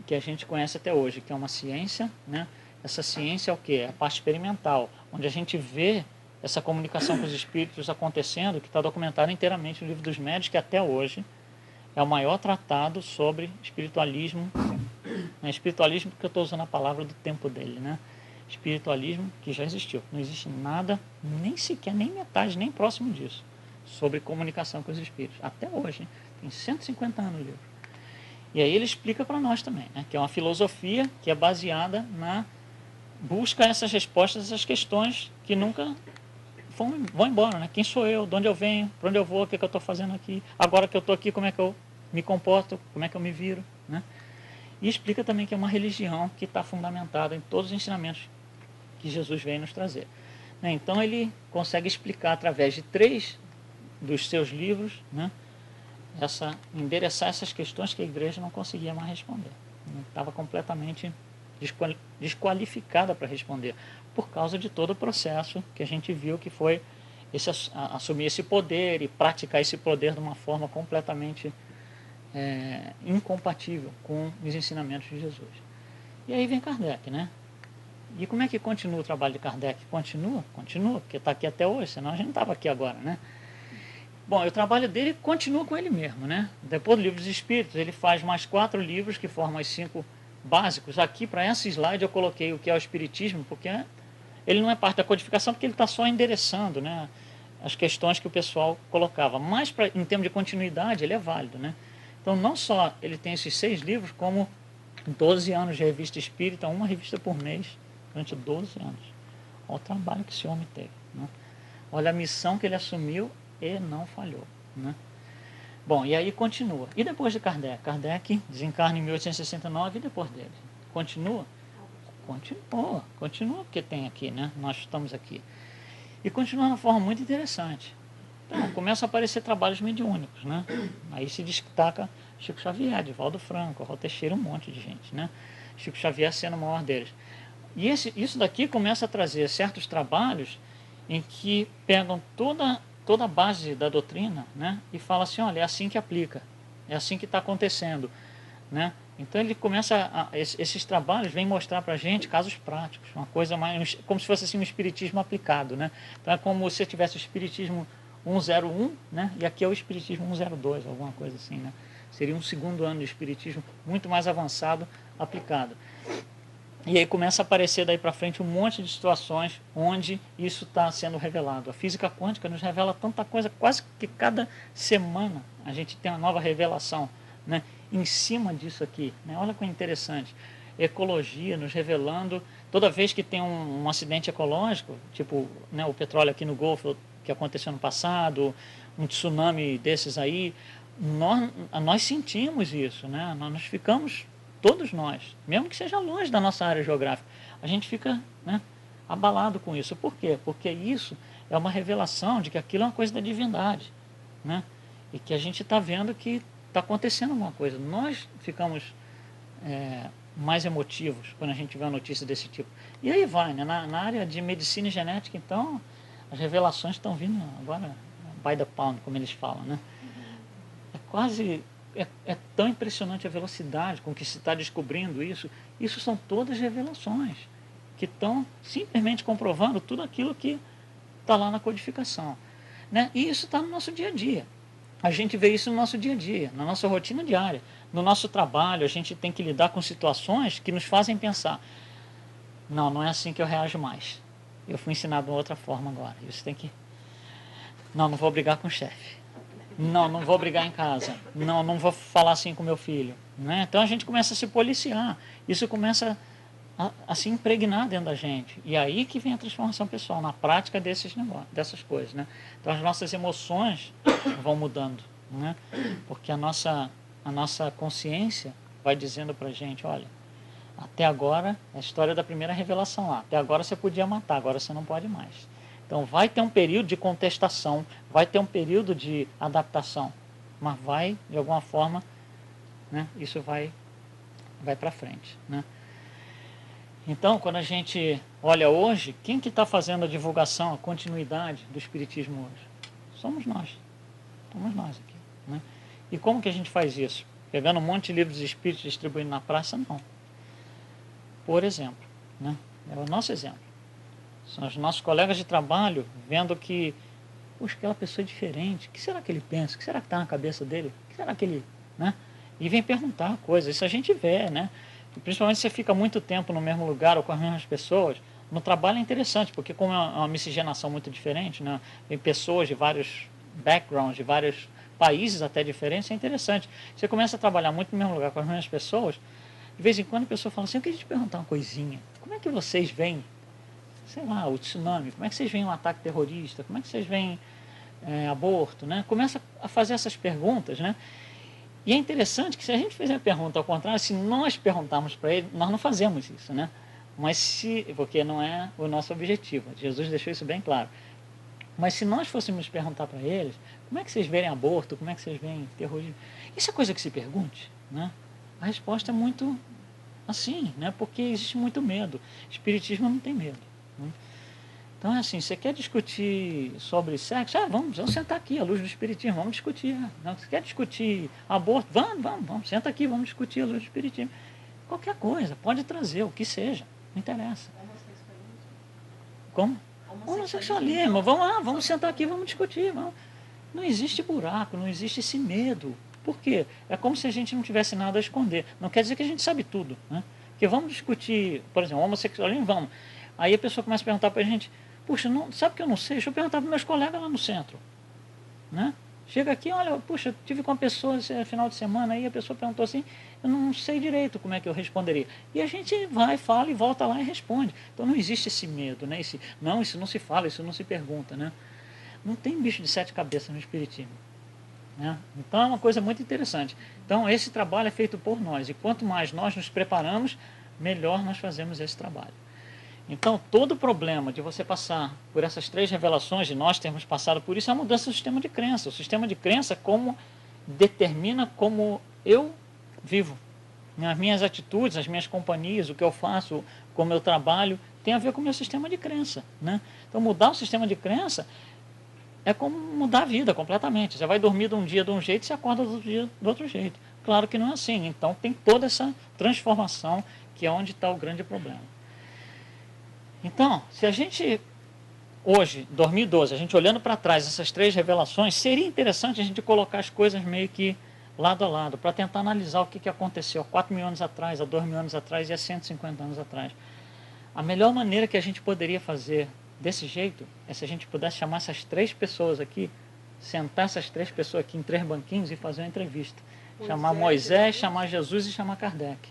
A: que a gente conhece até hoje, que é uma ciência, né? Essa ciência é o quê? É a parte experimental, onde a gente vê essa comunicação com os espíritos acontecendo, que está documentado inteiramente no Livro dos Médiuns, que até hoje é o maior tratado sobre espiritualismo, né? Espiritualismo, porque eu estou usando a palavra do tempo dele, né? Espiritualismo que já existiu. Não existe nada, nem sequer, nem metade, nem próximo disso, sobre comunicação com os espíritos. Até hoje, hein? Tem 150 anos o livro. E aí ele explica para nós também, né? Que é uma filosofia que é baseada na busca essas respostas, essas questões que nunca vão embora, né? Quem sou eu? De onde eu venho? Para onde eu vou? O que eu estou fazendo aqui? Agora que eu estou aqui, como é que eu me comporto? Como é que eu me viro? Né? E explica também que é uma religião que está fundamentada em todos os ensinamentos que Jesus veio nos trazer, né? Então ele consegue explicar através de 3 dos seus livros, né? Endereçar essas questões que a igreja não conseguia mais responder. Estava completamente desqualificada para responder, por causa de todo o processo que a gente viu que foi assumir esse poder e praticar esse poder de uma forma completamente incompatível com os ensinamentos de Jesus. E aí vem Kardec, né? E como é que continua o trabalho de Kardec? Continua, porque está aqui até hoje, senão a gente não estava aqui agora, né? Bom, o trabalho dele continua com ele mesmo, né? Depois do Livro dos Espíritos, ele faz mais 4 livros que formam os 5 básicos. Aqui, para essa slide, eu coloquei o que é o Espiritismo, porque ele não é parte da codificação, porque ele está só endereçando, né, as questões que o pessoal colocava. Mas, em termos de continuidade, ele é válido, né? Então, não só ele tem esses 6 livros, como 12 anos de revista espírita, uma revista por mês, durante 12 anos. Olha o trabalho que esse homem teve, né? Olha a missão que ele assumiu e não falhou, né? Bom, e aí continua. E depois de Kardec? Kardec desencarna em 1869 e depois dele? Continua? Continua porque tem aqui, né? Nós estamos aqui. E continua de uma forma muito interessante. Então, começam a aparecer trabalhos mediúnicos, né? Aí se destaca Chico Xavier, Divaldo Franco, Raul Teixeira, um monte de gente, né? Chico Xavier sendo o maior deles. E isso daqui começa a trazer certos trabalhos em que pegam toda a base da doutrina, né? E fala assim, olha, é assim que aplica, é assim que está acontecendo, né? Então ele começa esses trabalhos vêm mostrar para a gente casos práticos, uma coisa mais, como se fosse assim um espiritismo aplicado, né? Então é como se tivesse o espiritismo 101, né? E aqui é o espiritismo 102, alguma coisa assim, né? Seria um segundo ano de espiritismo muito mais avançado, aplicado. E aí começa a aparecer daí para frente um monte de situações onde isso está sendo revelado. A física quântica nos revela tanta coisa, quase que cada semana a gente tem uma nova revelação, né, em cima disso aqui, né? Olha que interessante. ecologia, nos revelando, toda vez que tem um acidente ecológico, tipo, né, o petróleo aqui no Golfo, que aconteceu no passado, um tsunami desses aí, nós sentimos isso, né? Nós ficamos, todos nós, mesmo que seja longe da nossa área geográfica, a gente fica, né, abalado com isso. Por quê? Porque isso é uma revelação de que aquilo é uma coisa da divindade, né? E que a gente está vendo que está acontecendo alguma coisa. Nós ficamos mais emotivos quando a gente vê uma notícia desse tipo. E aí vai, né? Na área de medicina e genética, então, as revelações estão vindo agora by the pound, como eles falam, né? É quase, é tão impressionante a velocidade com que se está descobrindo isso. Isso são todas revelações que estão simplesmente comprovando tudo aquilo que está lá na codificação, né? E isso está no nosso dia a dia. A gente vê isso no nosso dia a dia, na nossa rotina diária. No nosso trabalho, a gente tem que lidar com situações que nos fazem pensar: não, não é assim que eu reajo mais. Eu fui ensinado de uma outra forma agora. Isso tem que... Não, não vou brigar com o chefe. Não, não vou brigar em casa. Não, não vou falar assim com meu filho, né? Então a gente começa a se policiar. Isso começa a se impregnar dentro da gente. E aí que vem a transformação pessoal, na prática desses negócios, dessas coisas, né? Então as nossas emoções vão mudando, né? Porque a nossa consciência vai dizendo para a gente: olha, até agora, é a história da primeira revelação lá, até agora você podia matar, agora você não pode mais. Então vai ter um período de contestação, vai ter um período de adaptação, mas vai, de alguma forma, né, isso vai para frente, né? Então, quando a gente olha hoje, quem que está fazendo a divulgação, a continuidade do Espiritismo hoje? Somos nós. Somos nós aqui, né? E como que a gente faz isso? Pegando um monte de livros de espíritos distribuindo na praça? Não. Por exemplo, né? É o nosso exemplo. São os nossos colegas de trabalho vendo que, puxa, aquela pessoa é diferente. O que será que ele pensa? O que será que está na cabeça dele? O que será que ele... né? E vem perguntar coisas. Isso a gente vê, né? E principalmente se você fica muito tempo no mesmo lugar ou com as mesmas pessoas. No trabalho é interessante, porque como é uma miscigenação muito diferente, né? Tem pessoas de vários backgrounds, de vários países até diferentes, é interessante. Você começa a trabalhar muito no mesmo lugar com as mesmas pessoas, de vez em quando a pessoa fala assim: eu queria te perguntar uma coisinha. Como é que vocês veem, sei lá, o tsunami? Como é que vocês veem um ataque terrorista? Como é que vocês veem aborto, né? Começa a fazer essas perguntas, né? E é interessante que se a gente fizer a pergunta ao contrário, se nós perguntarmos para ele, nós não fazemos isso, né? Mas porque não é o nosso objetivo. Jesus deixou isso bem claro. Mas se nós fôssemos perguntar para eles: como é que vocês veem aborto? Como é que vocês veem terrorismo? Isso é coisa que se pergunte, né? A resposta é muito assim, né? Porque existe muito medo. Espiritismo não tem medo, né? Então é assim: você quer discutir sobre sexo? Vamos sentar aqui à luz do Espiritismo, vamos discutir. Não, você quer discutir aborto? Vamos, senta aqui, vamos discutir à luz do Espiritismo. Qualquer coisa, pode trazer, o que seja, não interessa. Como? Homossexualismo, vamos lá, vamos sentar aqui, vamos discutir. Vamos. Não existe buraco, não existe esse medo. Por quê? É como se a gente não tivesse nada a esconder. Não quer dizer que a gente sabe tudo, né? Porque vamos discutir, por exemplo, homossexualismo, vamos. Aí a pessoa começa a perguntar para a gente: puxa, não, sabe que eu não sei? Deixa eu perguntar para meus colegas lá no centro, né? Chega aqui: olha, puxa, tive com uma pessoa esse final de semana, aí a pessoa perguntou assim, eu não sei direito como é que eu responderia. E a gente vai, fala e volta lá e responde. Então não existe esse medo, né? Não, isso não se fala, isso não se pergunta, né? Não tem bicho de 7 cabeças no Espiritismo, né? Então é uma coisa muito interessante. Então esse trabalho é feito por nós, e quanto mais nós nos preparamos, melhor nós fazemos esse trabalho. Então, todo o problema de você passar por essas 3 revelações, de nós termos passado por isso, é a mudança do sistema de crença. O sistema de crença determina como eu vivo. As minhas atitudes, as minhas companhias, o que eu faço, como eu trabalho, tem a ver com o meu sistema de crença, né? Então, mudar o sistema de crença é como mudar a vida completamente. Você vai dormir de um dia de um jeito e você acorda do outro dia do outro jeito. Claro que não é assim. Então, tem toda essa transformação, que é onde está o grande problema. Então, se a gente, hoje, 2012, a gente olhando para trás essas 3 revelações, seria interessante a gente colocar as coisas meio que lado a lado, para tentar analisar o que aconteceu há 4 mil anos atrás, há 2 mil anos atrás e há 150 anos atrás. A melhor maneira que a gente poderia fazer desse jeito é se a gente pudesse chamar essas 3 pessoas aqui, sentar essas 3 pessoas aqui em 3 banquinhos e fazer uma entrevista. Chamar Moisés, chamar Jesus e chamar Kardec.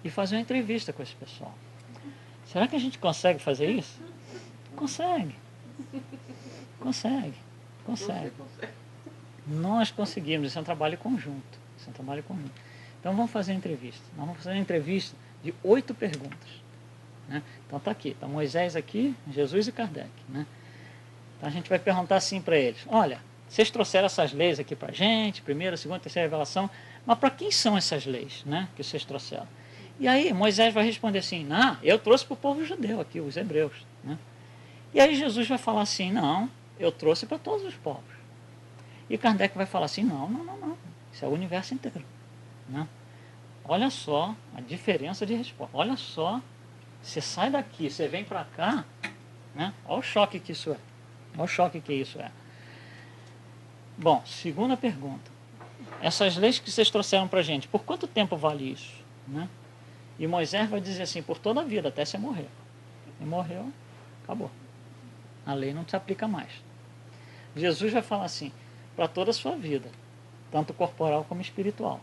A: e fazer uma entrevista com esse pessoal. Será que a gente consegue fazer isso? Consegue. Consegue. Consegue. Nós conseguimos. Isso é um trabalho conjunto. Isso é um trabalho conjunto. Então vamos fazer a entrevista. Nós vamos fazer uma entrevista de 8 perguntas. Né? Então está aqui. Está Moisés aqui, Jesus e Kardec. Né? Então a gente vai perguntar assim para eles. Olha, vocês trouxeram essas leis aqui para a gente, primeira, segunda, terceira revelação, mas para quem são essas leis, né, que vocês trouxeram? E aí Moisés vai responder assim, não, eu trouxe para o povo judeu aqui, os hebreus. Né? E aí Jesus vai falar assim, não, eu trouxe para todos os povos. E Kardec vai falar assim, não, isso é o universo inteiro. Né? Olha só a diferença de resposta, olha só, você sai daqui, você vem para cá, né? Olha o choque que isso é, olha o choque que isso é. Bom, segunda pergunta. Essas leis que vocês trouxeram para a gente, por quanto tempo vale isso? Né? E Moisés vai dizer assim, por toda a vida, até você morrer. E morreu, acabou. A lei não se aplica mais. Jesus vai falar assim, para toda a sua vida, tanto corporal como espiritual.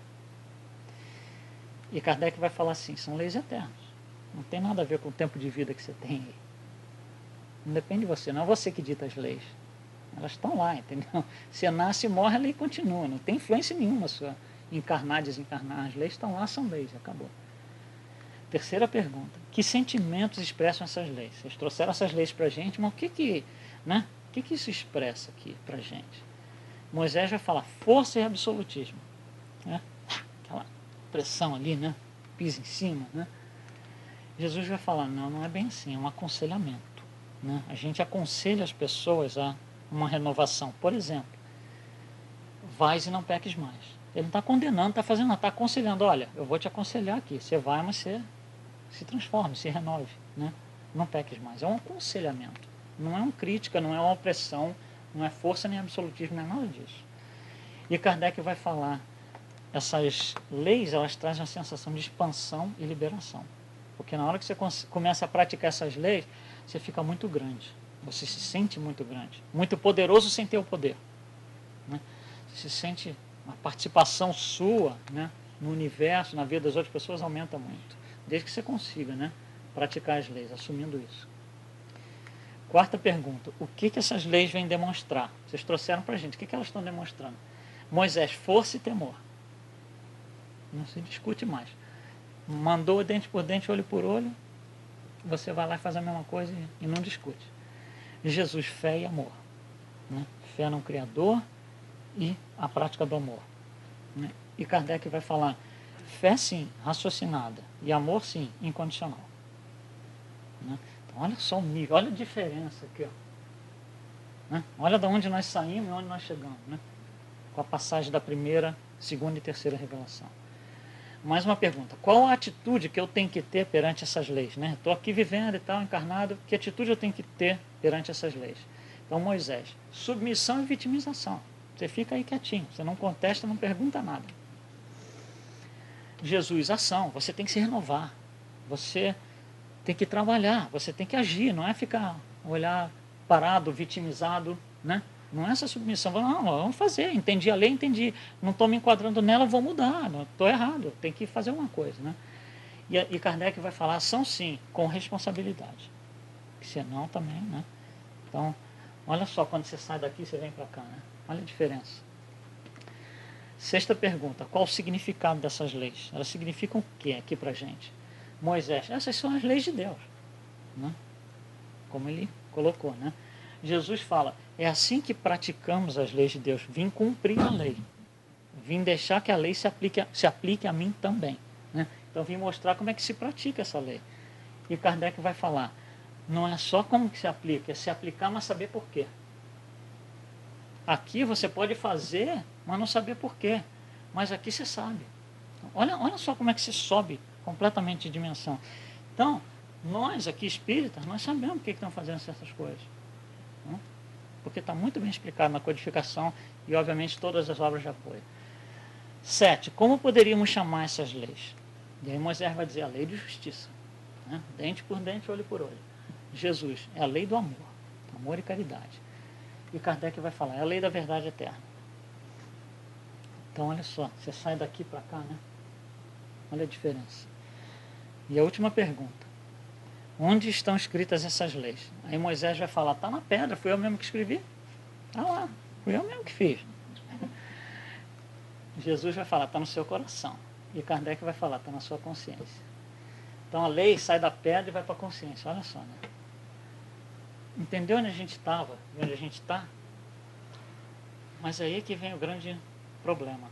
A: E Kardec vai falar assim, são leis eternas. Não tem nada a ver com o tempo de vida que você tem aí. Não depende de você, não é você que dita as leis. Elas estão lá, entendeu? Você nasce e morre, a lei continua. Não tem influência nenhuma sua encarnar, desencarnar. As leis estão lá, são leis, acabou. Terceira pergunta. Que sentimentos expressam essas leis? Vocês trouxeram essas leis para a gente, mas né? O que isso expressa aqui para a gente? Moisés vai falar força e absolutismo. Né? Aquela pressão ali, né? Pisa em cima, né? Jesus vai falar, não é bem assim, é um aconselhamento. Né? A gente aconselha as pessoas a uma renovação. Por exemplo, vais e não peques mais. Ele não está condenando, está fazendo nada, está aconselhando. Olha, eu vou te aconselhar aqui. Você vai, mas você se transforme, se renove. Né? Não peques mais. É um aconselhamento. Não é uma crítica, não é uma opressão, não é força nem absolutismo, não é nada disso. E Kardec vai falar, essas leis, elas trazem uma sensação de expansão e liberação. Porque na hora que você começa a praticar essas leis, você fica muito grande. Você se sente muito grande, muito poderoso sem ter o poder. Né? Você se sente, a participação sua, né, no universo, na vida das outras pessoas aumenta muito. Desde que você consiga, né, praticar as leis, assumindo isso. Quarta pergunta, o que essas leis vêm demonstrar? Vocês trouxeram para a gente, o que elas estão demonstrando? Moisés, força e temor. Não se discute mais. Mandou dente por dente, olho por olho, você vai lá e faz a mesma coisa e não discute. Jesus, fé e amor. Né? Fé no Criador e a prática do amor. Né? E Kardec vai falar, fé sim, raciocinada, e amor sim, incondicional. Né? Então, olha só o nível, olha a diferença aqui. Ó. Né? Olha de onde nós saímos e onde nós chegamos. Né? Com a passagem da primeira, segunda e terceira revelação. Mais uma pergunta, qual a atitude que eu tenho que ter perante essas leis? Estou aqui vivendo e tal, encarnado, que atitude eu tenho que ter perante essas leis? Então Moisés, submissão e vitimização. Você fica aí quietinho, você não contesta, não pergunta nada. Jesus, ação, você tem que se renovar, você tem que trabalhar, você tem que agir, não é ficar, olhar parado, vitimizado, né? Não é essa submissão, não, vamos fazer, entendi a lei, entendi, não estou me enquadrando nela, vou mudar, não estou errado, tem que fazer uma coisa. Né? E Kardec vai falar, ação sim, com responsabilidade, senão também, né? Então, olha só, quando você sai daqui, você vem para cá, né? Olha a diferença. Sexta pergunta, qual o significado dessas leis? Elas significam o que aqui para a gente? Moisés, essas são as leis de Deus, né? Como ele colocou, né? Jesus fala, é assim que praticamos as leis de Deus, vim cumprir a lei, vim deixar que a lei se aplique a mim também. Né? Então vim mostrar como é que se pratica essa lei. E Kardec vai falar, não é só como que se aplica, é se aplicar, mas saber por quê. Aqui você pode fazer, mas não saber por quê. Mas aqui você sabe. Olha só como é que se sobe completamente de dimensão. Então, nós aqui espíritas, nós sabemos por que estão fazendo certas coisas. Porque está muito bem explicado na codificação e, obviamente, todas as obras de apoio. 7. Como poderíamos chamar essas leis? E aí Moisés vai dizer a lei de justiça. Né? Dente por dente, olho por olho. Jesus é a lei do amor. Amor e caridade. E Kardec vai falar, é a lei da verdade eterna. Então, olha só, você sai daqui para cá, né? Olha a diferença. E a última pergunta. Onde estão escritas essas leis? Aí Moisés vai falar, está na pedra, fui eu mesmo que escrevi. Está lá, fui eu mesmo que fiz. Jesus vai falar, está no seu coração. E Kardec vai falar, está na sua consciência. Então a lei sai da pedra e vai para a consciência. Olha só, né? Entendeu onde a gente estava e onde a gente está? Mas aí é que vem o grande problema.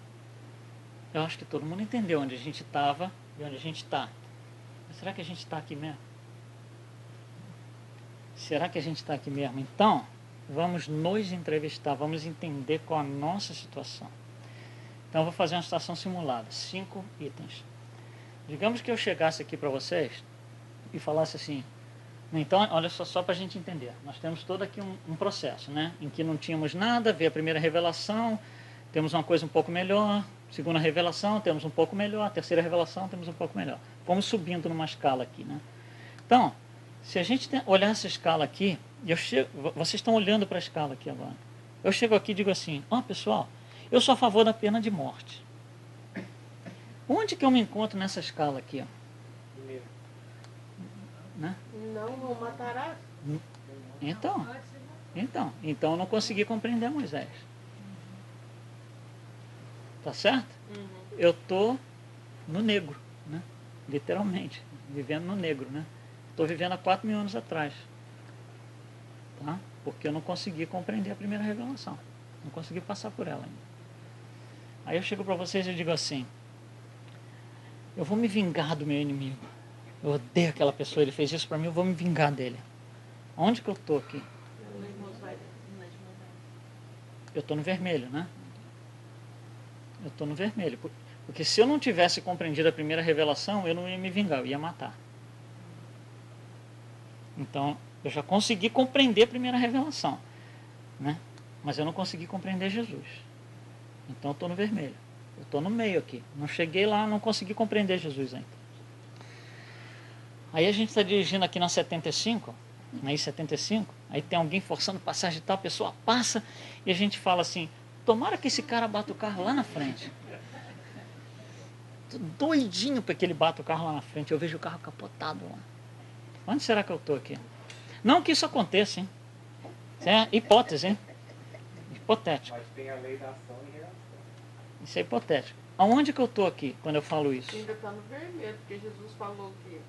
A: Eu acho que todo mundo entendeu onde a gente estava e onde a gente está. Mas será que a gente está aqui mesmo? Será que a gente está aqui mesmo? Então, vamos nos entrevistar, vamos entender qual a nossa situação. Então, eu vou fazer uma situação simulada, 5 itens. Digamos que eu chegasse aqui para vocês e falasse assim, então, olha só para a gente entender, nós temos todo aqui um processo, né? Em que não tínhamos nada, veio a primeira revelação, temos uma coisa um pouco melhor, segunda revelação, temos um pouco melhor, terceira revelação, temos um pouco melhor. Vamos subindo numa escala aqui, né? Então, se a gente olhar essa escala aqui, vocês estão olhando para a escala aqui agora. Eu chego aqui e digo assim, pessoal, eu sou a favor da pena de morte. Onde que eu me encontro nessa escala aqui? Ó? Né?
B: Não matarás.
A: Então eu não consegui compreender Moisés. Tá certo?
B: Uhum.
A: Eu estou no negro, né? Literalmente, vivendo no negro, né? Estou vivendo há 4.000 anos atrás. Tá? Porque eu não consegui compreender a primeira revelação. Não consegui passar por ela ainda. Aí eu chego para vocês e digo assim, eu vou me vingar do meu inimigo. Eu odeio aquela pessoa, ele fez isso para mim, eu vou me vingar dele. Onde que eu estou aqui? Eu estou no vermelho, né? Eu estou no vermelho. Porque se eu não tivesse compreendido a primeira revelação, eu não ia me vingar, eu ia matar. Então, eu já consegui compreender a primeira revelação, né? Mas eu não consegui compreender Jesus. Então, eu estou no vermelho. Eu estou no meio aqui. Não cheguei lá, não consegui compreender Jesus ainda. Aí a gente está dirigindo aqui na 75, aí 75, aí tem alguém forçando passagem e tal, a pessoa passa e a gente fala assim, tomara que esse cara bata o carro lá na frente. Tô doidinho para que ele bata o carro lá na frente, eu vejo o carro capotado lá. Onde será que eu estou aqui? Não que isso aconteça, hein? Isso é hipótese, hein? Hipotético.
C: Mas tem a lei da ação e reação.
A: Isso é hipotético. Aonde que eu estou aqui quando eu falo isso?
B: Ainda está no vermelho, porque Jesus falou que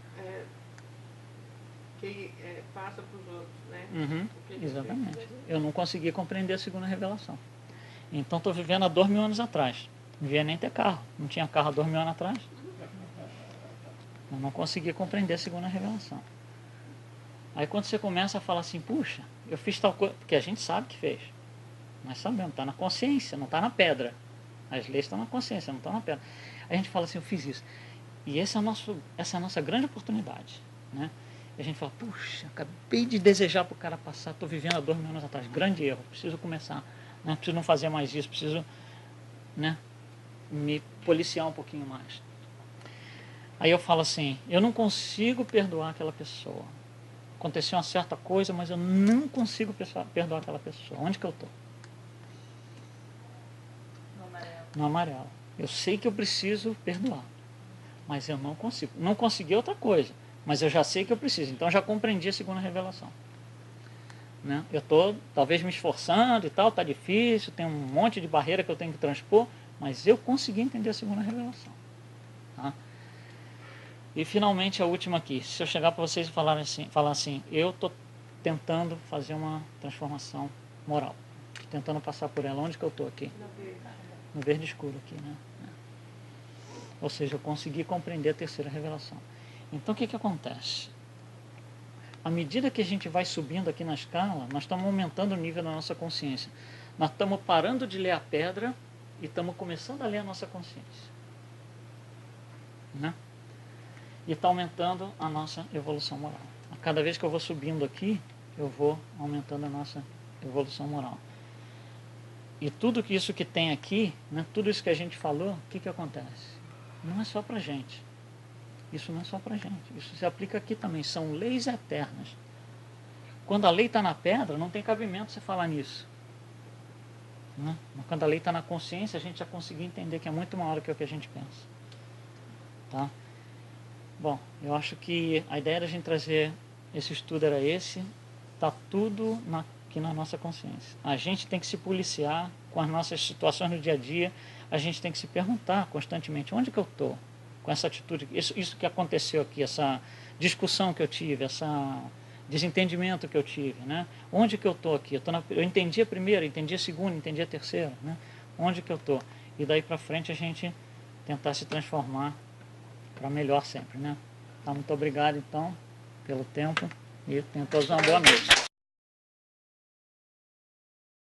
B: passa para os outros, né?
A: Uhum, exatamente. Eu não consegui compreender a segunda revelação. Então estou vivendo há 2.000 anos atrás. Não devia nem ter carro. Não tinha carro há 2.000 anos atrás. Eu não consegui compreender a segunda revelação. Aí quando você começa a falar assim, puxa, eu fiz tal coisa, porque a gente sabe que fez. Nós sabemos, está na consciência, não está na pedra. As leis estão na consciência, não estão na pedra. Aí a gente fala assim, eu fiz isso. E essa é a nossa grande oportunidade, né? E a gente fala, puxa, acabei de desejar para o cara passar, estou vivendo há 2.000 anos atrás, grande erro, preciso começar, né? Preciso não fazer mais isso, preciso, né, me policiar um pouquinho mais. Aí eu falo assim, eu não consigo perdoar aquela pessoa. Aconteceu uma certa coisa, mas eu não consigo perdoar aquela pessoa. Onde que eu estou? No amarelo. Eu sei que eu preciso perdoar, mas eu não consigo. Não consegui outra coisa, mas eu já sei que eu preciso. Então eu já compreendi a segunda revelação. Né? Eu estou talvez me esforçando e tal, está difícil, tem um monte de barreira que eu tenho que transpor, mas eu consegui entender a segunda revelação. Tá? E finalmente a última aqui. Se eu chegar para vocês e falar assim, eu estou tentando fazer uma transformação moral. Tentando passar por ela. Onde que eu estou aqui? No verde escuro aqui, né? Ou seja, eu consegui compreender a terceira revelação. Então o que acontece? À medida que a gente vai subindo aqui na escala, nós estamos aumentando o nível da nossa consciência. Nós estamos parando de ler a pedra e estamos começando a ler a nossa consciência. Né? E está aumentando a nossa evolução moral. A cada vez que eu vou subindo aqui, eu vou aumentando a nossa evolução moral. E tudo isso que tem aqui, né, tudo isso que a gente falou, o que acontece? Não é só para a gente. Isso não é só para a gente. Isso se aplica aqui também. São leis eternas. Quando a lei está na pedra, não tem cabimento você falar nisso. Né? Quando a lei está na consciência, a gente já conseguiu entender que é muito maior do que o que a gente pensa. Tá? Bom, eu acho que a ideia da gente trazer esse estudo era esse. Está tudo aqui na nossa consciência. A gente tem que se policiar com as nossas situações no dia a dia. A gente tem que se perguntar constantemente, onde que eu estou com essa atitude, isso que aconteceu aqui, essa discussão que eu tive, esse desentendimento que eu tive, né? Onde que eu estou aqui? Eu entendi a primeira, entendi a segunda, entendi a terceira, né? Onde que eu estou? E daí para frente a gente tentar se transformar para melhor sempre, né? Tá, muito obrigado então pelo tempo e tenham todos uma boa noite.